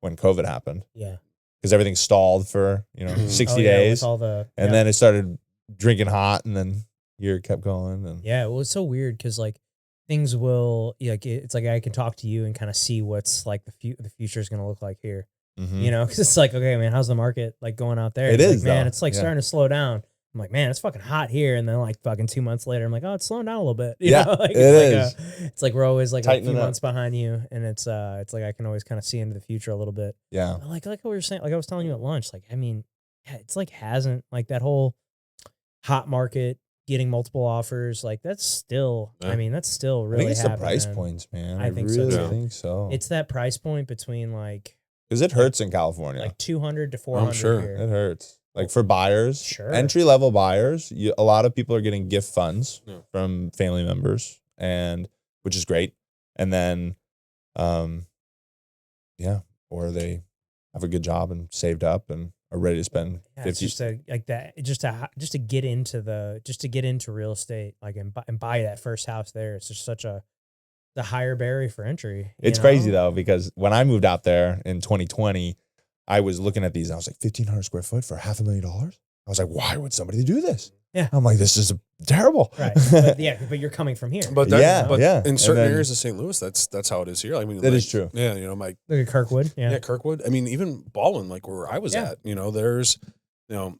when COVID happened. Yeah. Because everything stalled for 60 days, and then it started drinking hot, and then year kept going. And well, it's so weird because like things will it's like I can talk to you and kind of see what's like the future is going to look like here. Because it's like, okay, man, how's the market like going out there? It it's is, like, man, though. it's like starting to slow down. I'm like, man, it's fucking hot here, and then like fucking 2 months later, I'm like, oh, it's slowing down a little bit. You know? Like, it is. It's like we're always like Tightening a few up. months behind you, and it's like I can always kind of see into the future a little bit. Yeah. But like what we were saying, like I was telling you at lunch, like I mean, it's like hasn't like that whole hot market getting multiple offers, like that's still, I mean, that's still really. I think it's happening. the price points, man. I think really so too. think so. It's that price point between like because it hurts in California. like 200 to 400 sure. here. It hurts. Like for buyers, Sure. entry level buyers, a lot of people are getting gift funds Yeah. from family members, and which is great. And then, or they have a good job and saved up and are ready to spend It's 50. just just to get into real estate, like and buy that first house there. It's just the higher barrier for entry. It's crazy though, because when I moved out there in 2020, I was looking at these and I was like, 1,500 square foot for $500,000. I was like, why would somebody do this? Yeah. I'm like, this is terrible. Right. But you're coming from here. But Yeah. in certain And then- areas of St. Louis, that's how it is here. I mean, That is true. Yeah, Look at Kirkwood. Yeah. Kirkwood. I mean, even Baldwin, like where I was Yeah. at, there's, I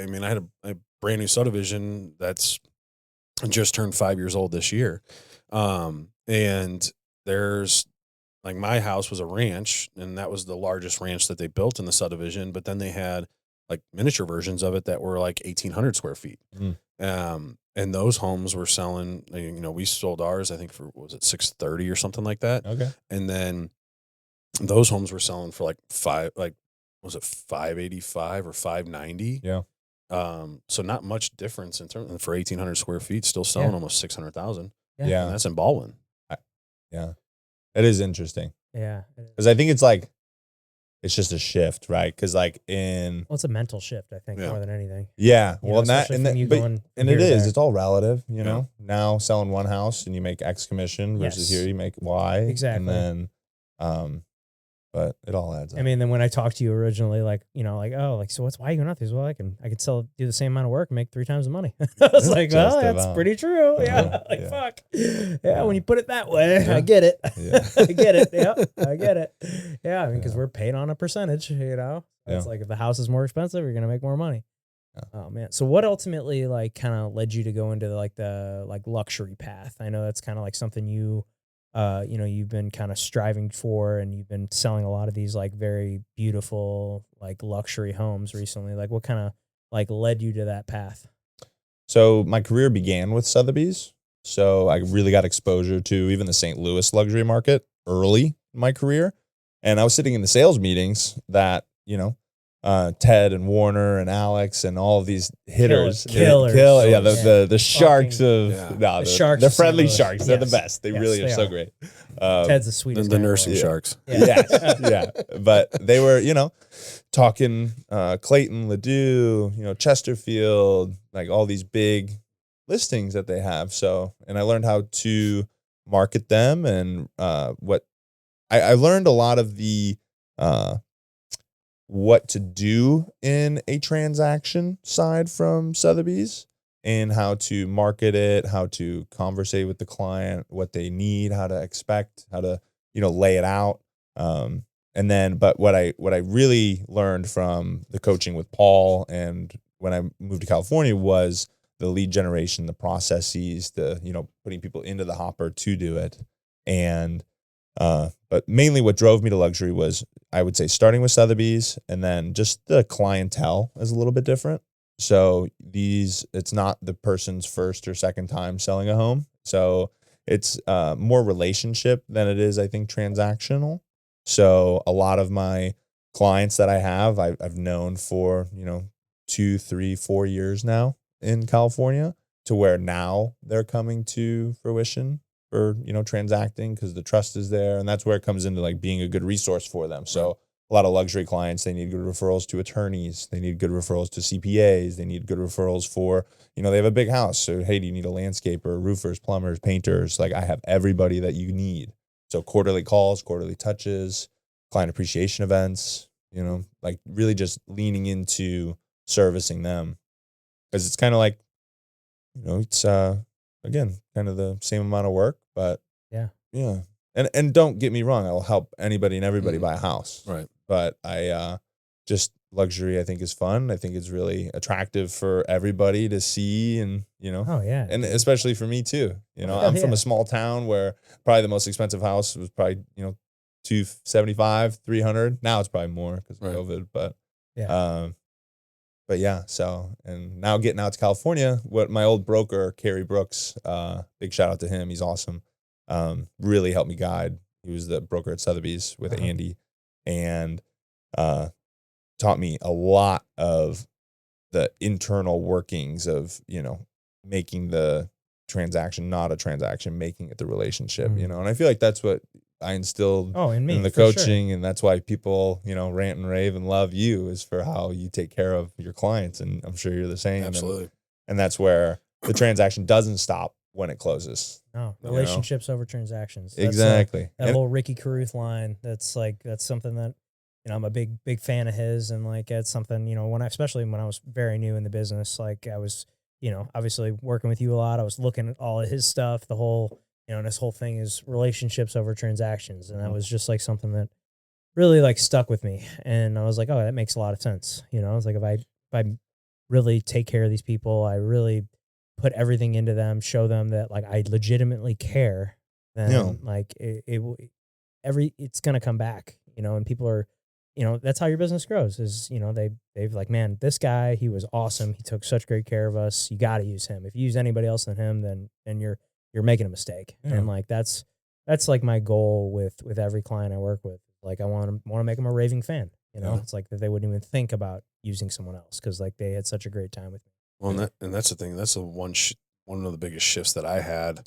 mean, I had a brand new subdivision that's just turned 5 years old this year. And there's like my house was a ranch, and that was the largest ranch that they built in the subdivision. But then they had like miniature versions of it that were like 1,800 square feet. And those homes were selling, we sold ours, I think for, what was it, 630 or something like that. Okay. And then those homes were selling for like 585 or 590. Yeah. So not much difference in terms for 1,800 square feet, still selling almost 600,000. Yeah. And that's in Baldwin. Yeah. It is interesting. Yeah. Because I think it's just a shift, right? Because like Well, it's a mental shift, I think, Yeah. more than anything. yeah, You well, know, especially from you going and here it to is. there. It's all relative, you know. Now selling one house and you make X commission versus Yes. here you make Y. Exactly. And then, but it all adds up. I mean, then when I talked to you originally, so why are you going out there? Well, I can do the same amount of work and make 3 times the money. I was like, Just well, that's about. pretty true. Yeah. Yeah. Fuck. Yeah. When you put it that way, I get it. Yeah. I get it. Yeah. I get it. Yeah. I mean, because we're paid on a percentage, It's like if the house is more expensive, you're going to make more money. Yeah. Oh man. So what ultimately like kind of led you to go into the luxury path? I know that's kind of like something you've been kind of striving for, and you've been selling a lot of these like very beautiful like luxury homes recently. Like what kind of like led you to that path? So my career began with Sotheby's. So I really got exposure to even the St. Louis luxury market early in my career. And I was sitting in the sales meetings that, Ted and Warner and Alex and all of these hitters. Killers. Yeah, the sharks Fucking- of, Yeah. the sharks the of St. friendly Louis. sharks. They're the Yes. best. They Yes, really are they so are. great. Ted's the The, sweetest. the guy in the nursing world. sharks. Yeah. Yeah. But they were, talking Clayton, Ladue, Chesterfield, like all these big listings that they have. So, and I learned how to market them, and I learned a lot of the what to do in a transaction side from Sotheby's, and how to market it, how to conversate with the client, what they need, how to expect, how to, lay it out. and then, but what I really learned from the coaching with Paul and when I moved to California was the lead generation, the processes, the, putting people into the hopper to do it. And, but mainly what drove me to luxury was, I would say, starting with Sotheby's, and then just the clientele is a little bit different. So it's not the person's first or second time selling a home. So it's more relationship than it is, I think, transactional. So a lot of my clients that I have, I've known for, 2, 3, 4 years now in California, to where now they're coming to fruition for, transacting, because the trust is there. And that's where it comes into like being a good resource for them. So a lot of luxury clients, they need good referrals to attorneys. They need good referrals to CPAs. They need good referrals for, they have a big house. So, hey, do you need a landscaper, roofers, plumbers, painters? Like, I have everybody that you need. So quarterly calls, quarterly touches, client appreciation events, like really just leaning into servicing them. Because it's kind of like, it's, again, kind of the same amount of work, but yeah. And don't get me wrong, I'll help anybody and everybody buy a house. Right. But I just luxury, I think, is fun. I think it's really attractive for everybody to see, and Oh yeah. and especially for me too. I'm from a small town where probably the most expensive house was probably $275, $300. Now it's probably more because of COVID. But yeah. So, and now getting out to California, what my old broker Kerry Brooks, big shout out to him. He's awesome. Really helped me guide. He was the broker at Sotheby's with Andy, and taught me a lot of the internal workings of, making the transaction not a transaction, making it the relationship, and I feel like that's what I instilled in me, in the coaching. Sure. And that's why people, rant and rave and love you, is for how you take care of your clients. And I'm sure you're the same. Absolutely. And that's where the transaction doesn't stop when it closes. No, relationships over transactions. That's exactly. That whole Ricky Carruth line. That's something that, I'm a big fan of his. And like, it's something, especially when I was very new in the business, like I was, obviously working with you a lot. I was looking at all of his stuff, the whole, and this whole thing is relationships over transactions. And that was just like something that really like stuck with me. And I was like, oh, that makes a lot of sense. It's like, if I really take care of these people, I really put everything into them, show them that like I legitimately care, then like it's going to come back, and people are, that's how your business grows is, they've like, man, this guy, he was awesome. He took such great care of us. You got to use him. If you use anybody else than him, then you're making a mistake. Yeah. And like, that's like my goal with every client I work with. Like I want to make them a raving fan, it's like that they wouldn't even think about using someone else, 'cause like they had such a great time with me. Well, and that's the thing. That's the one of the biggest shifts that I had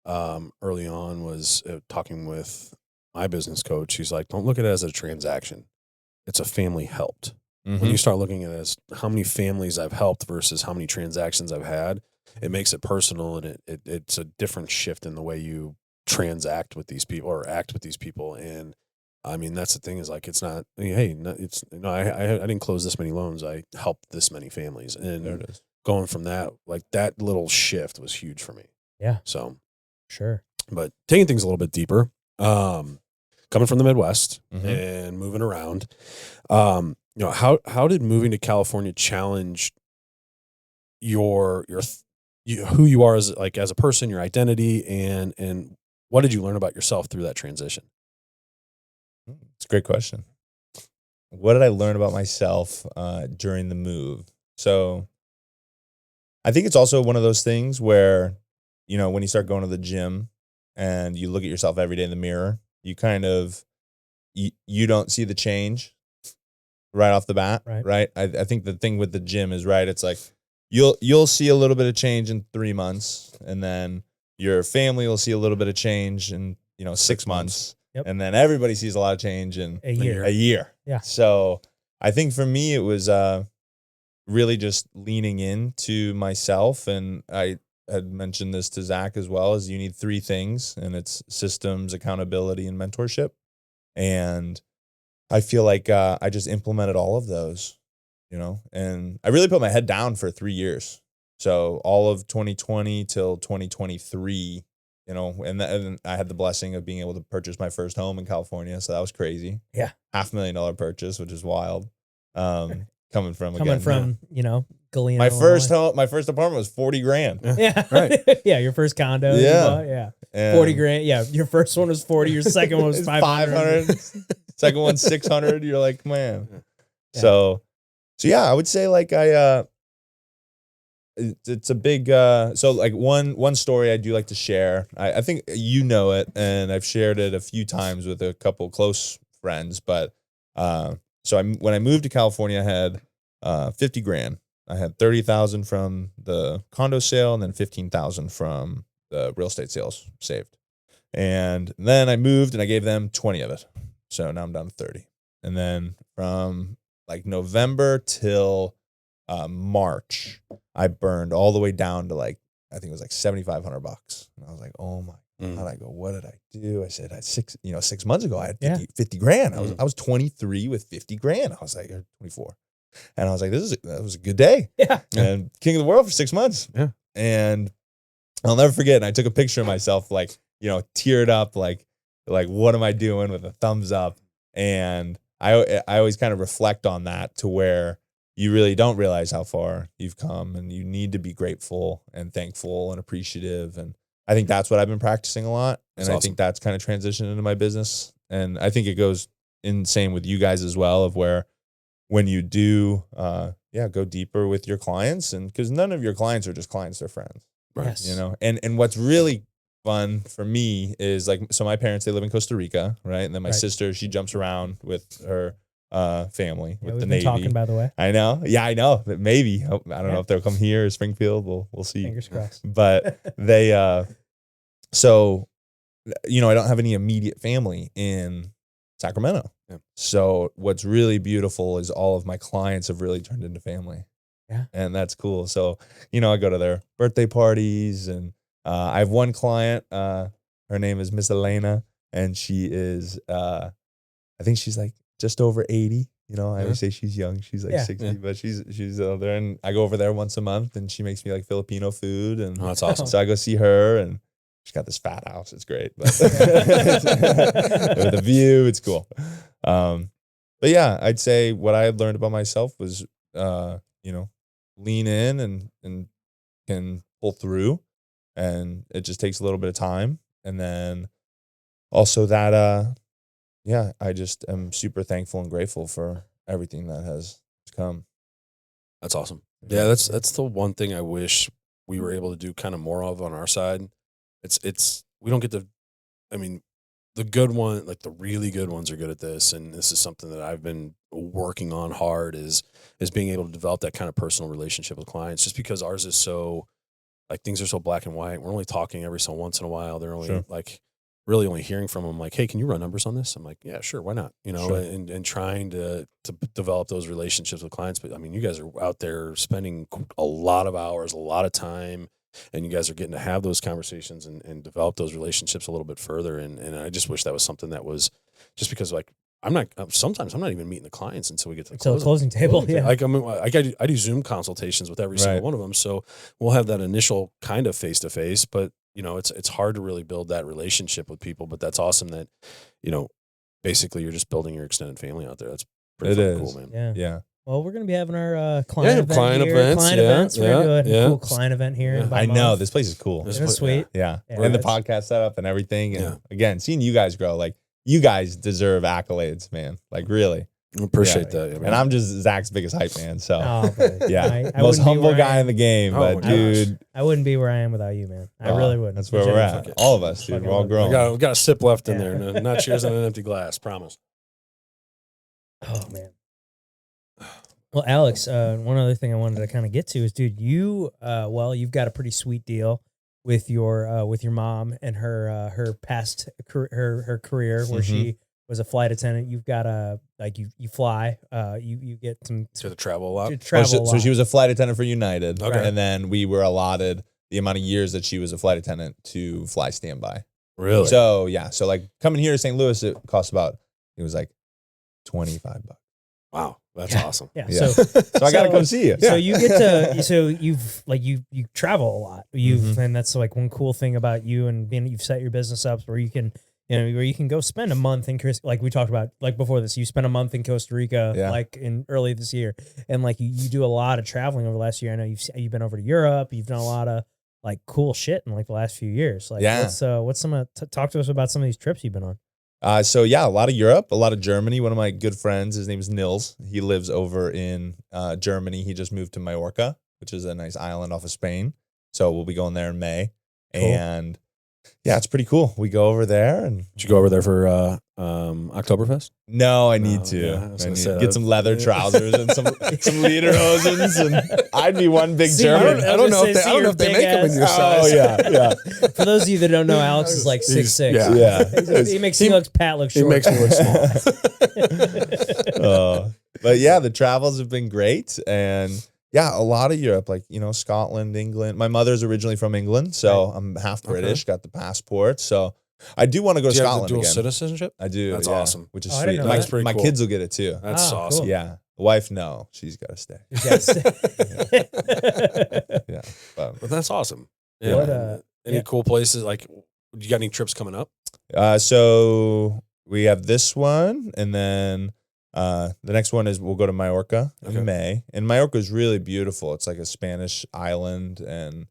early on was talking with my business coach. He's like, don't look at it as a transaction. It's a family helped. Mm-hmm. When you start looking at it as how many families I've helped versus how many transactions I've had, it makes it personal, and it's a different shift in the way you transact with these people or act with these people. And I mean, that's the thing is like, it's not, hey, it's I didn't close this many loans. I helped this many families. And there it is. Going from that, like that little shift was huge for me. Yeah. So sure. But taking things a little bit deeper, coming from the Midwest and moving around, how did moving to California challenge your who you are as a person, your identity, and what did you learn about yourself through that transition? It's a great question. What did I learn about myself during the move? So I think it's also one of those things where, when you start going to the gym and you look at yourself every day in the mirror, you kind of, you don't see the change right off the bat, right? I think the thing with the gym is, it's like you'll see a little bit of change in 3 months, and then your family will see a little bit of change in 6 months. Yep. And then everybody sees a lot of change in a year. Yeah. So I think for me, it was really just leaning into myself. And I had mentioned this to Zach as well, is you need 3 things, and it's systems, accountability, and mentorship. And I feel like I just implemented all of those, and I really put my head down for 3 years. So all of 2020 till 2023 you know, and I had the blessing of being able to purchase my first home in California. So that was crazy. Yeah. $500,000 purchase, which is wild. Coming from, you know, Galena, my first Illinois. my first apartment was $40,000. Yeah. Right. Yeah. Your first condo. Yeah. You bought, yeah. And 40 grand. Yeah. Your first one was 40. Your second one was it's 500. Second one 600. You're like, man. Yeah. So yeah, I would say like it's a big so like one story I do like to share. I think you know it, and I've shared it a few times with a couple close friends. But so when I moved to California, I had $50,000. I had 30,000 from the condo sale, and then 15,000 from the real estate sales saved. And then I moved, and I gave them 20 of it. So now I'm down to 30. And then from like November till March, I burned all the way down to like, I think it was like $7,500. And I was like, oh my God. I go, what did I do? I said, 6 months ago, I had 50 grand. I was 23 with 50 grand. I was like, 24. And I was like, that was a good day. Yeah. And king of the world for 6 months. Yeah. And I'll never forget. And I took a picture of myself, like, you know, teared up, like, what am I doing, with a thumbs up? And I always kind of reflect on that, to where you really don't realize how far you've come, and you need to be grateful and thankful and appreciative. And I think that's what I've been practicing a lot. And That's I awesome. think that's kind of transitioned into my business. And I think it goes in same with you guys as well, of where when you do, go deeper with your clients, and because none of your clients are just clients, they're friends, Right. Yes. you know? And what's really fun for me is like, so my parents, they live in Costa Rica, right? And then my Right. sister, she jumps around with her family Yeah, with we've the been Navy. talking, by the way. I know. Yeah, I know. But maybe. I don't know if they'll come here or Springfield. We'll see. Fingers crossed. But they, so, you know, I don't have any immediate family in Sacramento. Yeah. So what's really beautiful is all of my clients have really turned into family. Yeah. And that's cool. So, you know, I go to their birthday parties, and I have one client, her name is Miss Elena, and she is, I think she's like just over 80. You know, I always say she's young. She's like 60, but she's there. And I go over there once a month, and she makes me like Filipino food. And Oh, that's awesome. so I go see her, and she's got this fat house. It's great. But with a view, it's cool. But yeah, I'd say what I had learned about myself was, you know, lean in and can pull through. And it just takes a little bit of time. And then also that, I just am super thankful and grateful for everything that has come. That's awesome. Yeah, that's the one thing I wish we were able to do kind of more of on our side. It's we don't get to, I mean, the good one, like the really good ones are good at this, and this is something that I've been working on hard is being able to develop that kind of personal relationship with clients, just because ours is so, like, things are so black and white. We're only talking every so once in a while. They're only like really only hearing from them like, hey, can you run numbers on this? I'm like, yeah, sure. Why not? You know, and trying to develop those relationships with clients. But I mean, you guys are out there spending a lot of hours, a lot of time, and you guys are getting to have those conversations and develop those relationships a little bit further. And I just wish that was something that was, just because, like, sometimes I'm not even meeting the clients until we get to the closing table. Yeah. Like, I do Zoom consultations with every single one of them. So we'll have that initial kind of face-to-face, but you know, it's hard to really build that relationship with people. But that's awesome that, you know, basically you're just building your extended family out there. That's pretty fucking cool, man. Yeah. Well, we're going to be having our client event client here. events. Client events. We're going to do a cool It's- client event here. In about I a know month. this place is cool. This It's sweet. Yeah. Yeah. And the It's- podcast setup and everything. And again, seeing you guys grow, like, you guys deserve accolades, man. Like, really. I appreciate that. And I'm just Zach's biggest hype man. So, Oh, buddy. yeah. I Most wouldn't be humble where I guy am. in the game. Oh, but, my gosh. dude. I wouldn't be where I am without you, man. I really wouldn't. That's where we're Legitimately. at. All of us, dude. Fucking We're all love it. grown. we got a sip left in Yeah. there. No, not cheers on an empty glass. Promise. Oh, man. Well, Alex, one other thing I wanted to kind of get to is, dude, you've got a pretty sweet deal with your mom and her past her career where she was a flight attendant. You've got you fly, you get some To the travel a lot. to travel a So lot. she was a flight attendant for United. Okay. And then we were allotted the amount of years that she was a flight attendant to fly standby. Really? So, yeah. So, like, coming here to St. Louis, it was like $25. Wow, that's awesome. Yeah. Yeah. So So I got to come see you. So you get to, so you've like you travel a lot. Mm-hmm. And that's like one cool thing about you and being you've set your business up where you can, where you can go spend a month in like we talked about like before this. You spent a month in Costa Rica like in early this year, and like you do a lot of traveling over the last year. I know you've been over to Europe. You've done a lot of like cool shit in like the last few years. Like what's some talk to us about some of these trips you've been on. So yeah, a lot of Europe, a lot of Germany. One of my good friends, his name is Nils. He lives over in Germany. He just moved to Majorca, which is a nice island off of Spain. So we'll be going there in May. Cool. And yeah, it's pretty cool. We go over there and did you go over there for Oktoberfest? No, I need to. Yeah, I need to get some leather trousers and some lederhosens, and I'd be one big German. I don't know if they make them in your size. Oh yeah. For those of you that don't know, Alex is like 6'6". Yeah. He makes Pat look short. He makes me look small. But yeah, the travels have been great, and yeah, a lot of Europe, like Scotland, England. My mother's originally from England, so I'm half British. Got the passport, so I do want to go to Scotland dual again. Citizenship? I do. That's awesome. Which is I sweet. didn't know that. My cool. kids will get it too. That's awesome. Cool. Yeah. The wife, no, she's got to stay. Yeah. But that's awesome. Yeah. What, any cool places? Like, you got any trips coming up? So we have this one, and then the next one is we'll go to Majorca in May. And Majorca is really beautiful. It's like a Spanish island, and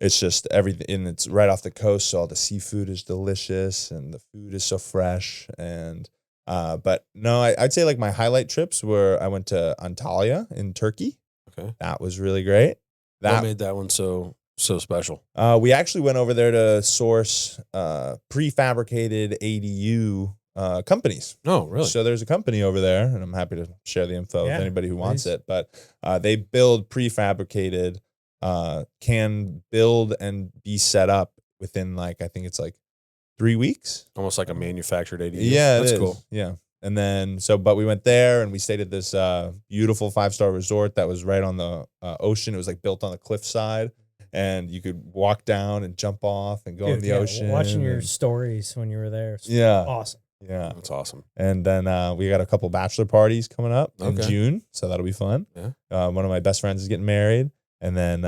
it's just everything. And it's right off the coast, so all the seafood is delicious, and the food is so fresh. And but no, I'd say like my highlight trips were I went to Antalya in Turkey. Okay, that was really great. What made that one so special? We actually went over there to source prefabricated ADU companies. Oh, really? So there's a company over there, and I'm happy to share the info with anybody who wants it. But they build prefabricated, can build and be set up within like I think it's like 3 weeks. Almost like a manufactured ADU. Yeah, that's cool. Yeah. And then, but we went there and we stayed at this beautiful 5-star resort that was right on the ocean. It was like built on the cliffside, and you could walk down and jump off and go in the ocean. Watching your stories when you were there. Awesome. Yeah. That's awesome. And then we got a couple bachelor parties coming up in June. So that'll be fun. Yeah. One of my best friends is getting married. And then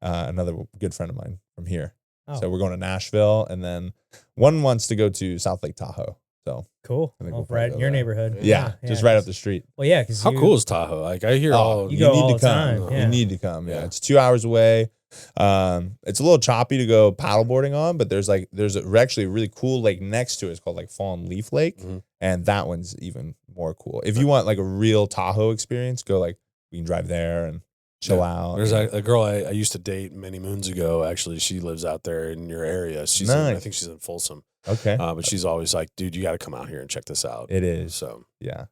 another good friend of mine from here. Oh. So we're going to Nashville. And then one wants to go to South Lake Tahoe. So cool. Right in your neighborhood. Yeah. Just right up the street. Well, yeah. Because how cool is Tahoe? Like I hear you go all the time. You need to come. Yeah. It's 2 hours away. It's a little choppy to go paddleboarding on, but there's actually a really cool lake next to it. It's called like Fallen Leaf Lake. Mm-hmm. And that one's even more cool. If you want like a real Tahoe experience, go like we can drive there and chill out. There's a girl I used to date many moons ago. Actually, she lives out there in your area. She's I think she's in Folsom. Okay. But she's always like, dude, you got to come out here and check this out. It is. So, yeah.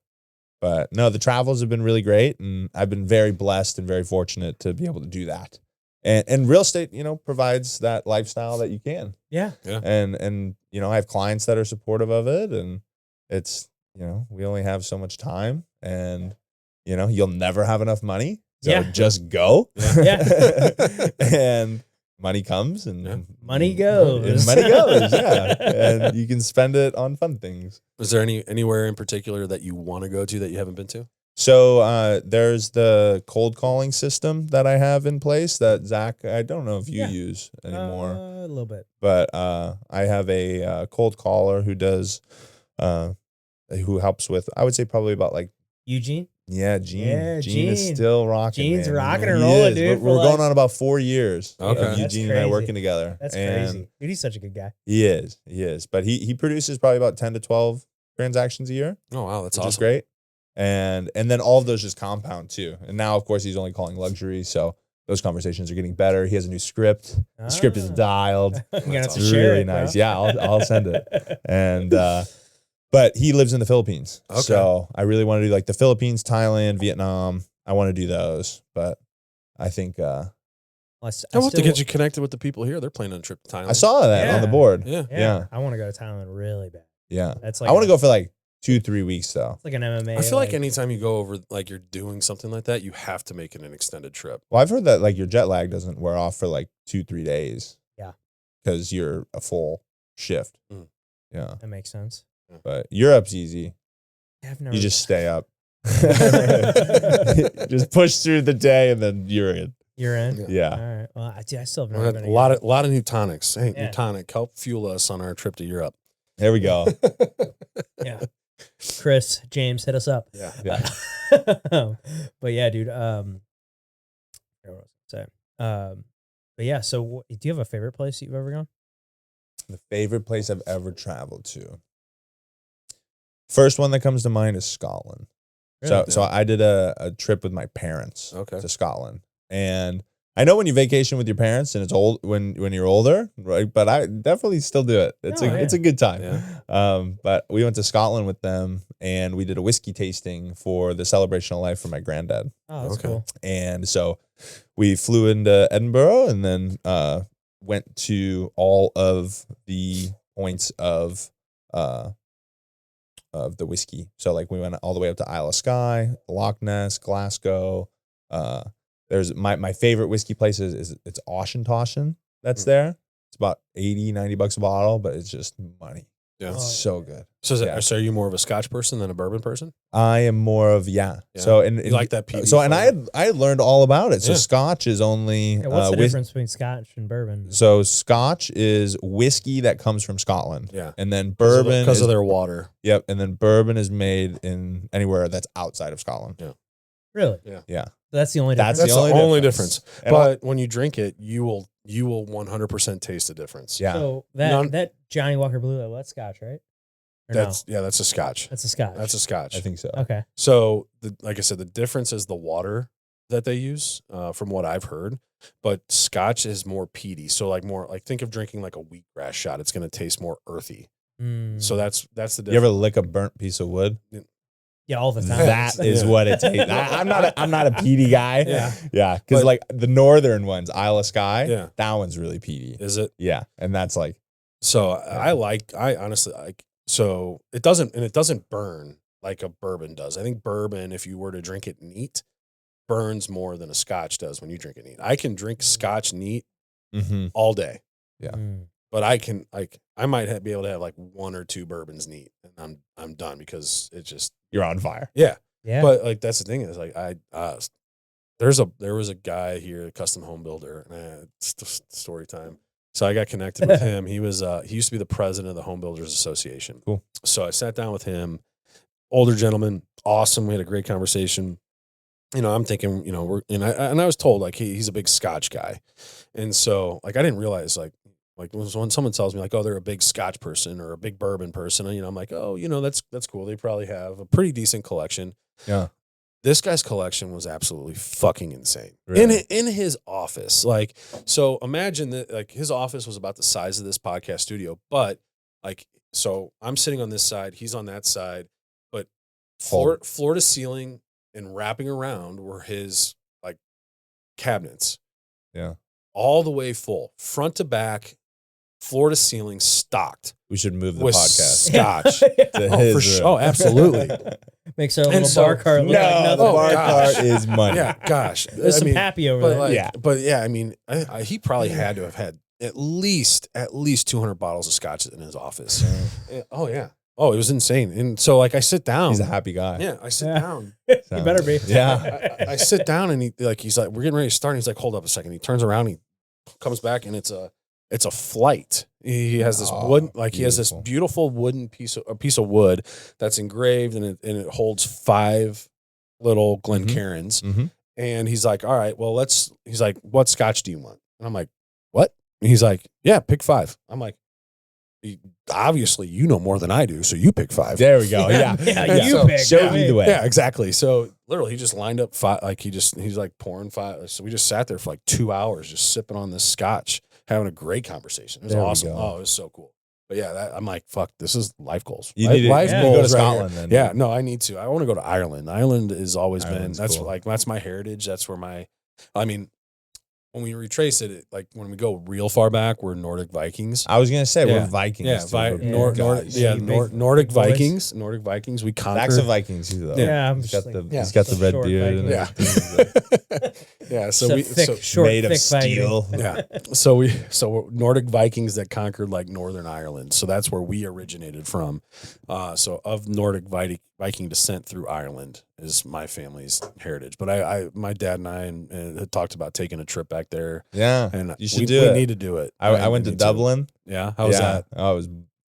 But no, the travels have been really great. And I've been very blessed and very fortunate to be able to do that. And real estate, provides that lifestyle that you can. Yeah. Yeah. And I have clients that are supportive of it. And it's, we only have so much time. And, you'll never have enough money. So just go. Yeah. And money comes and money goes. And money goes, yeah. And you can spend it on fun things. Is there anywhere in particular that you want to go to that you haven't been to? So there's the cold calling system that I have in place that Zach, I don't know if you use anymore. A little bit. But I have a cold caller who does, who helps with, I would say probably about like Eugene? Yeah, Gene. Yeah, Gene is still rocking. Gene's rocking and rolling, dude. We're going on about 4 years. Okay. Eugene and I working together. That's crazy. Dude, he's such a good guy. He is. But he produces probably about 10 to 12 transactions a year. Oh, wow. That's which awesome. is great. And then all of those just compound too. And now, of course, he's only calling luxury. So those conversations are getting better. He has a new script. The script is dialed. It's really nice. Yeah, I'll send it. And but he lives in the Philippines. Okay. So I really want to do like the Philippines, Thailand, Vietnam. I want to do those. But I think I'll have to get you connected with the people here. They're planning on a trip to Thailand. I saw that on the board. Yeah. I want to go to Thailand really bad. Yeah. That's like I want to go for like 2-3 weeks though. It's like an MMA. I feel like anytime you go over, like you're doing something like that, you have to make it an extended trip. Well, I've heard that like your jet lag doesn't wear off for like 2-3 days. Yeah. Because you're a full shift. Mm. Yeah. That makes sense. But Europe's easy. I've never, you just stay up. Just push through the day and then you're in. You're in. Yeah. All right. Well, I still have We never had been. a lot of new tonics. Hey, Yeah. new tonic, help fuel us on our trip to Europe. There we go. Yeah. Chris, James, hit us up. Yeah. Yeah. But yeah, dude. What was I saying? But yeah. So, do you have a favorite place you've ever gone? The favorite place I've ever traveled to. First one that comes to mind is Scotland. So I did a trip with my parents to Scotland. And I know when you vacation with your parents and it's old when you're older, right? But I definitely still do it. It's a good time. Yeah. But we went to Scotland with them and we did a whiskey tasting for the celebration of life for my granddad. Oh, that's cool. And so we flew into Edinburgh and then went to all of the points of the whiskey. So like we went all the way up to Isle of Skye, Loch Ness, Glasgow. There's my favorite whiskey place is it's Auchentoshan that's there. It's about $80-$90 a bottle, but it's just money. Yeah. It's so good. So, so are you more of a Scotch person than a bourbon person? I am more of So and you like that peaty So and flavor? I had learned all about it. So Yeah. Scotch is only What's the difference between Scotch and bourbon? So Scotch is whiskey that comes from Scotland. Yeah. And then bourbon because of their water. Yep. And then bourbon is made in anywhere that's outside of Scotland. Yeah. Really? Yeah. That's the only difference. That's the only difference. And But when you drink it, you will 100% taste the difference. Yeah. So that Johnny Walker Blue Label, that's Scotch, right? Or That's no? that's a Scotch. That's a Scotch. That's a Scotch. I think so. Okay. So, like I said, the difference is the water that they use, from what I've heard. But Scotch is more peaty. So, more like think of drinking like a wheatgrass shot. It's going to taste more earthy. So that's the difference. You ever lick a burnt piece of wood? Yeah, all the time. That is what it tastes. I'm not a peaty guy. Yeah. Yeah. Because But- like the northern ones, Isle of Skye, Yeah. that one's really peaty. Is it? Yeah. And that's like So I honestly like, so it doesn't burn like a bourbon does. I think bourbon, if you were to drink it neat, burns more than a Scotch does when you drink it neat. I can drink Scotch neat all day. Yeah. But I might be able to have like one or two bourbons neat and I'm done because it just, you're on fire. yeah. Yeah. But like, that's the thing is like, there was a guy here, a custom home builder, and it's story time. So I got connected with him. He used to be the president of the Home Builders Association. Cool. So I sat down with him, older gentleman, awesome. We had a great conversation. I'm thinking, I was told like he's a big Scotch guy. And so like, I didn't realize like when someone tells me like, oh, they're a big Scotch person or a big bourbon person, I'm like, oh, that's cool. They probably have a pretty decent collection. Yeah. This guy's collection was absolutely fucking insane. Really? In his office. Like, so imagine that like his office was about the size of this podcast studio, but like, so I'm sitting on this side, he's on that side, but floor to ceiling and wrapping around were his like cabinets. Yeah. All the way full, front to back, floor to ceiling, stocked We should move the with podcast. Scotch. to Oh, his for room. sure. Oh, absolutely. Makes our And little so- bar cart look like No, nothing. the bar gosh. cart is money. Yeah, gosh. There's some pappy over but there. like, Yeah. but yeah, I mean, he probably had to have had at least 200 bottles of Scotch in his office. Oh yeah. Oh, it was insane. And so like I sit down. He's a happy guy. Yeah, I sit Yeah. down. You better be. Yeah. I sit down and he's like, we're getting ready to start. And he's like, hold up a second. He turns around, he comes back, and it's a flight. He has this wood, like he has this beautiful wooden piece of wood that's engraved, and it holds 5 little Glencairns. Mm-hmm. And he's like, all right, well, he's like, what Scotch do you want? And I'm like, what? And he's like, yeah, pick 5. I'm like, obviously you know more than I do, so you pick 5. There we go. Yeah. Yeah, you So- pick. Show me the way. Yeah, exactly. So literally he just lined up 5, like he's like pouring 5. So we just sat there for like 2 hours just sipping on this Scotch, having a great conversation. It was There we awesome. go. Oh, it was so cool. But yeah, I'm like, fuck, this is life goals. You need to life yeah. goals go to right here. Scotland then. Yeah, no, I need to. I want to go to Ireland. Ireland has always Ireland's been, cool. that's my heritage. That's where when we retrace it, like when we go real far back, we're Nordic Vikings. I was gonna say Yeah. we're Vikings. Yeah, too. We're Nor- guys. Nordic boys. Vikings. Nordic Vikings. We conquered. Backs of Vikings too, though. Yeah, I'm he's just got like, the he's got the red short beard. And Yeah. everything. Yeah, So short, made of thick steel. Viking. yeah. So we're Nordic Vikings that conquered like Northern Ireland. So that's where we originated from. So of Nordic Viking descent through Ireland is my family's heritage. But my dad and I had talked about taking a trip back there. Yeah, And you should we do it. need to do it. I went to need Dublin. Yeah, how was that? Oh,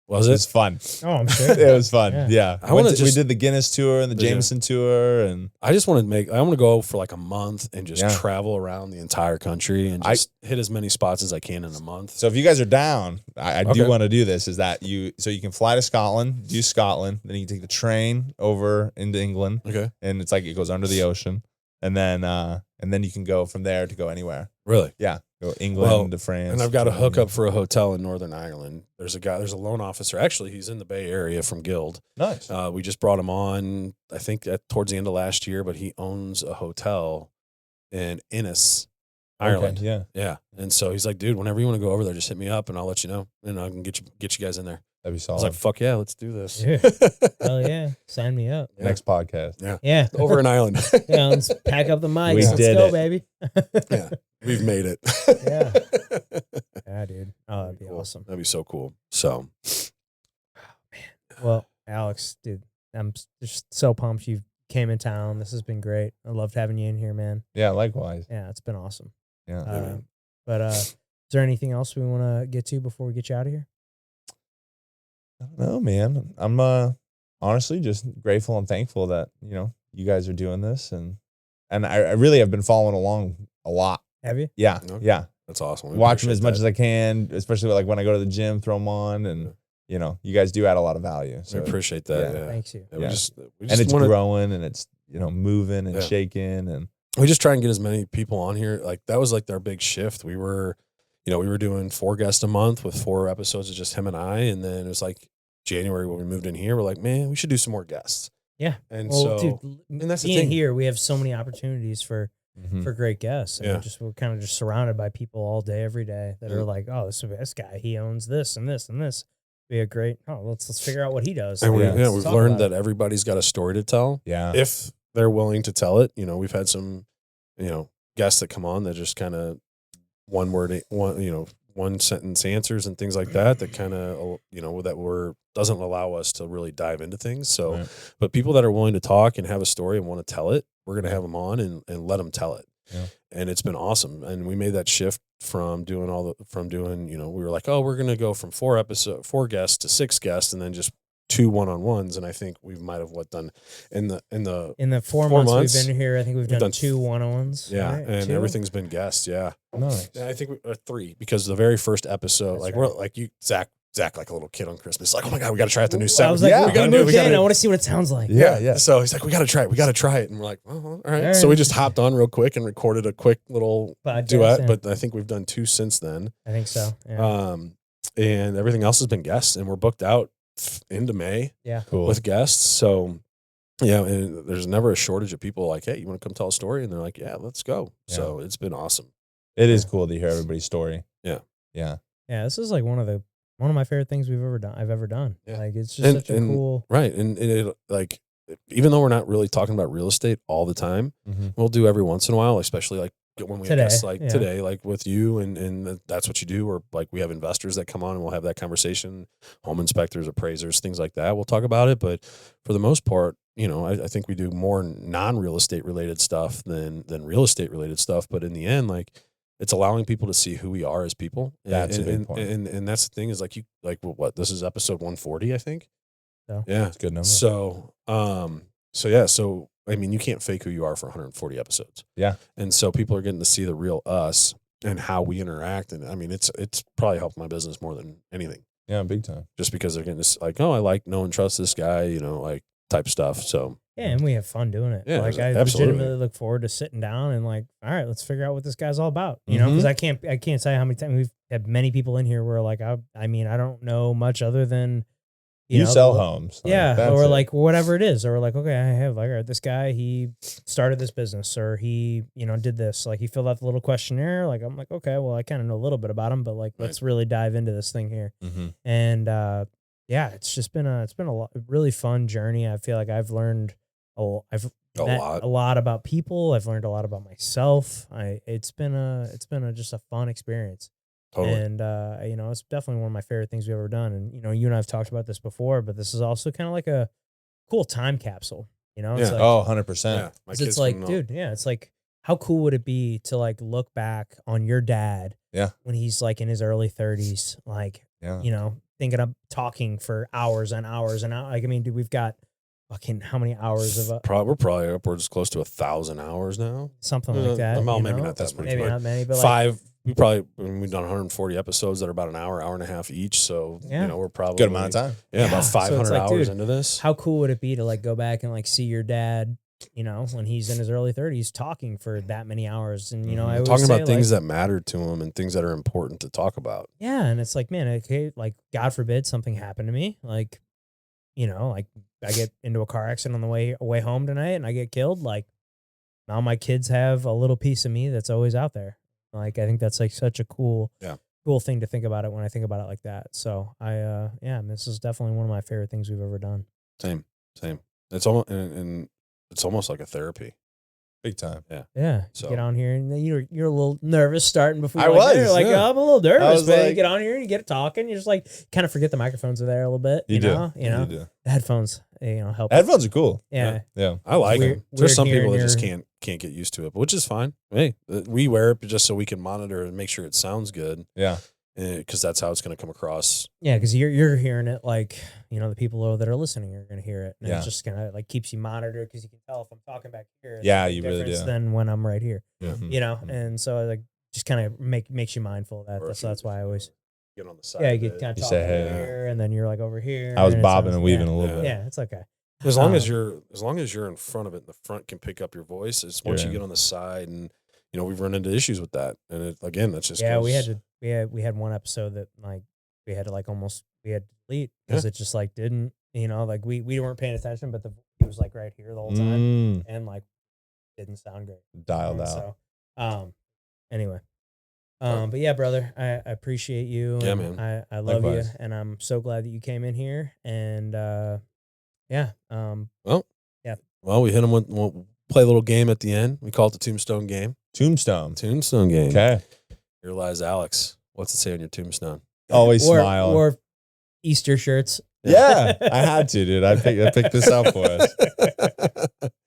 Was it it? was fun. Oh, I'm sure. It was fun. Yeah. Yeah. We did the Guinness tour and the Did you? Jameson tour, and I just want to go for like a month and just Yeah. travel around the entire country and just hit as many spots as I can in a month. so if you guys are down, I Okay. do want to do this. Is that you can fly to Scotland, do Scotland, then you can take the train over into England, Okay. and it's like it goes under the ocean, and then you can go from there to go anywhere. Really? Yeah, go England to France. And I've got a Germany. hookup for a hotel in Northern Ireland. There's a loan officer. Actually, he's in the Bay Area from Guild. Nice. We just brought him on, I think towards the end of last year, but he owns a hotel in Innis, Ireland. Okay, yeah, Yeah. And so he's like, dude, whenever you want to go over there, just hit me up and I'll let you know. And I can get you guys in there. that'd be I solid. was like, fuck yeah, let's do this. Yeah. Hell yeah. Sign me up. Yeah. Next podcast. Yeah. Over in Ireland. Yeah, let's pack up the mics. We Let's did go, it. baby. Yeah. We've made it. Yeah. Yeah, dude. Oh, that'd be Cool. awesome. That'd be so cool. So Well, Alex, dude, I'm just so pumped you came in town. This has been great. I loved having you in here, man. Yeah, likewise. Yeah, it's been awesome. Yeah. But is there anything else we want to get to before we get you out of here? I don't know, man. I'm honestly just grateful and thankful that you guys are doing this, and I really have been following along a lot. Have you? Yeah, Okay. yeah. that's awesome. We Watch them appreciate as much that. as I can, especially like when I go to the gym, throw them on, and you guys do add a lot of value. We So appreciate that. yeah. Yeah. Thanks you. Yeah, Yeah. we just and it's wanna, growing, and it's moving and Yeah. shaking, and we just try and get as many people on here. Like that was like our big shift. We were doing 4 guests a month with 4 episodes of just him and I, and then it was like January when we moved in here. We're like, man, we should do some more guests. Yeah. And Well, so dude, and that's the being thing. here, we have so many opportunities for great guests. And Yeah. we're kind of just surrounded by people all day, every day that Yeah. are like, oh, this guy, he owns this and this and this. Be a great, let's figure out what he does. and Yeah. we've learned that everybody's got a story to tell yeah, if they're willing to tell it. We've had some guests that come on that just kind of one sentence answers and things like that kind of doesn't allow us to really dive into things. So Right. but people that are willing to talk and have a story and want to tell it, we're going to have them on and let them tell it. Yeah. And it's been awesome. And we made that shift from doing we were like, oh, we're going to go from 4 guests to 6 guests and then just 2 one-on-ones. And I think we might have done in the 4 4 months months, we've been here, I think we've done 2 one-on-ones. yeah. right? And 2? everything's been guests. Yeah. nice. Yeah, I think 3 because the very first episode, That's like right. we're like Zach like a little kid on Christmas, like, oh my God, we got to try out the new I sound. was like, Yeah, we gotta we move gotta- in. I want to see what it sounds like. Yeah, yeah. So he's like, we got to try it. And we're like, oh, all right. All So we right. just hopped on real quick and recorded a quick little Podcast, duet. yeah. But I think we've done 2 since then. I think so. Yeah. And everything else has been guests, and we're booked out into May Cool. with guests. So yeah, and there's never a shortage of people like, hey, you want to come tell a story? And they're like, yeah, let's go. Yeah. So it's been awesome. It is cool to hear everybody's story. Yeah. Yeah. Yeah, this is like one of my favorite things I've ever done. Yeah. Like it's just such a And- cool. Right. And it like, even though we're not really talking about real estate all the time, Mm-hmm. we'll do every once in a while, especially like when we Today, have guests like yeah. today, like with you and that's what you do. Or like we have investors that come on and we'll have that conversation, home inspectors, appraisers, things like that. We'll talk about it. But for the most part, I think we do more non-real estate related stuff than real estate related stuff. But in the end, like it's allowing people to see who we are as people. That's a big and, point. And that's the thing is like what this is episode 140, I think. So. Yeah. It's a good number. So I mean, you can't fake who you are for 140 episodes. Yeah. And so people are getting to see the real us and how we interact. And I mean, it's probably helped my business more than anything, Yeah, big time. just because they're getting to like, oh, I like, know and trust this guy, like type stuff. So Yeah, and we have fun doing it. Yeah, Like I absolutely. legitimately look forward to sitting down and like, all right, let's figure out what this guy's all about. Because I can't say how many times we've had many people in here where like I mean I don't know much other than You sell homes. Like, Yeah, that's or it. like whatever it is, or like okay, I have like all right, this guy he started this business, or he did this, like he filled out the little questionnaire. Like I'm like okay, well I kind of know a little bit about him, but like let's really dive into this thing here. Mm-hmm. And yeah, it's been a really fun journey. I feel like I've learned I've A a lot about people. I've learned a lot about myself. It's been just a fun experience. Totally. And it's definitely one of my favorite things we've ever done. And you and I've talked about this before, but this is also kind of like a cool time capsule. It's Yeah. like, Oh, 100%. Yeah, my 'cause kids it's like, can know. dude, yeah, it's like, how cool would it be to like look back on your dad Yeah. when he's like in his early 30s, like, Yeah. thinking of talking for hours and hours and hours. Like, I mean, dude, we've got fucking how many hours of We're probably upwards close to 1,000 hours now. something like that? Well, you maybe know? not that much. Maybe but not many, but like, 5. We've done 140 episodes that are about an hour and a half each. So Yeah. we're probably Good amount of time. Yeah, about So it's 500 like, hours dude, into this. how cool would it be to like go back and like see your dad, when he's in his early 30s talking for that many hours? And, I always Talking say, about things like, that matter to him and things that are important to talk about. yeah. And it's like, man, okay, like, God forbid something happened to me. Like, like I get into a car accident on the way home tonight and I get killed. Like, now my kids have a little piece of me that's always out there. Like, I think that's like such a cool thing to think about it when I think about it like that. So this is definitely one of my favorite things we've ever done. Same. It's almost and it's almost like a therapy. Big time. Yeah. So- Get on here and then you're a little nervous starting before I you're like, was, there. Like, yeah. oh, I'm a little nervous, was but you like- get on here and you get talking. You just like kind of forget the microphones are there a little bit. You do. know? You do. The headphones, help. Headphones are cool. Yeah. Yeah. I like Weird- them. There's some weird people that hearing just your- can't get used to it, which is fine. Hey, we wear it just so we can monitor and make sure it sounds good, Yeah. because that's how it's going to come across. Yeah, because you're hearing it like the people that are listening are going to hear it, and Yeah. it's just gonna like keeps you monitored because you can tell if I'm talking back here. it's Yeah, a big you really difference do. Than when I'm right here, Yeah. Mhm. and so like just kind of makes you mindful of that. Or if That's why I always get on the side. you of get it. kind of You talking say, hey. here, and then you're like over here. I was and it bobbing sounds- and weaving yeah. a little bit. Yeah, it's okay. As long as Um, you're in front of it, and the front can pick up your voice. It's once you Yeah. get on the side, and we've run into issues with that, and again, that's just Yeah, we goes- had one episode that like we had to like almost we had to delete because it just like didn't like we weren't paying attention, but it was like right here the whole time and like didn't sound great. Dialed out. So, anyway, but yeah, brother, I appreciate you. Yeah, and man. I love Likewise. you, and I'm so glad that you came in here. And Well, we hit them with we'll play a little game at the end. We call it the tombstone game. Tombstone. Tombstone game. Okay. Here lies Alex. What's it say on your tombstone? Always or, smile. or Easter shirts. Yeah, I had to, dude. I picked this out for us.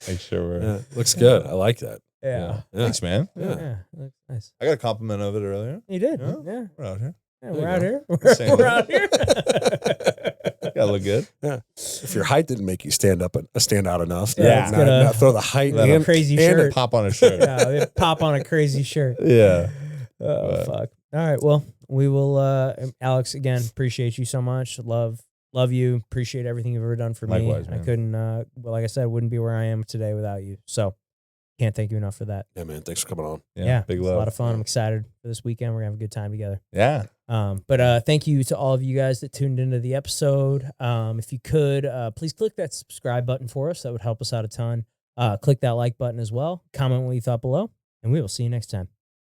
Make sure we're. Yeah, looks good. I like that. Yeah. Yeah. Thanks, man. Yeah. Looks nice. I got a compliment of it earlier. You did. Yeah. Yeah. We're out here. Yeah, There we're you out go. here. Same We're out here. Gotta look good. If your height didn't make you stand out enough, Yeah. not throw the height Let and crazy and shirt. Pop on a shirt. Yeah, they pop on a crazy shirt. Yeah. Oh But- fuck. All right. Well, we will. Alex, again, appreciate you so much. Love you. Appreciate everything you've ever done for Likewise, me. I man. couldn't. Well, like I said, wouldn't be where I am today without you. So, can't thank you enough for that. Yeah, man. Thanks for coming on. Yeah, Big it's love. a lot of fun. I'm excited for this weekend. We're gonna have a good time together. Yeah. But thank you to all of you guys that tuned into the episode. If you could, please click that subscribe button for us. That would help us out a ton. Click that like button as well. Comment what you thought below, and we will see you next time.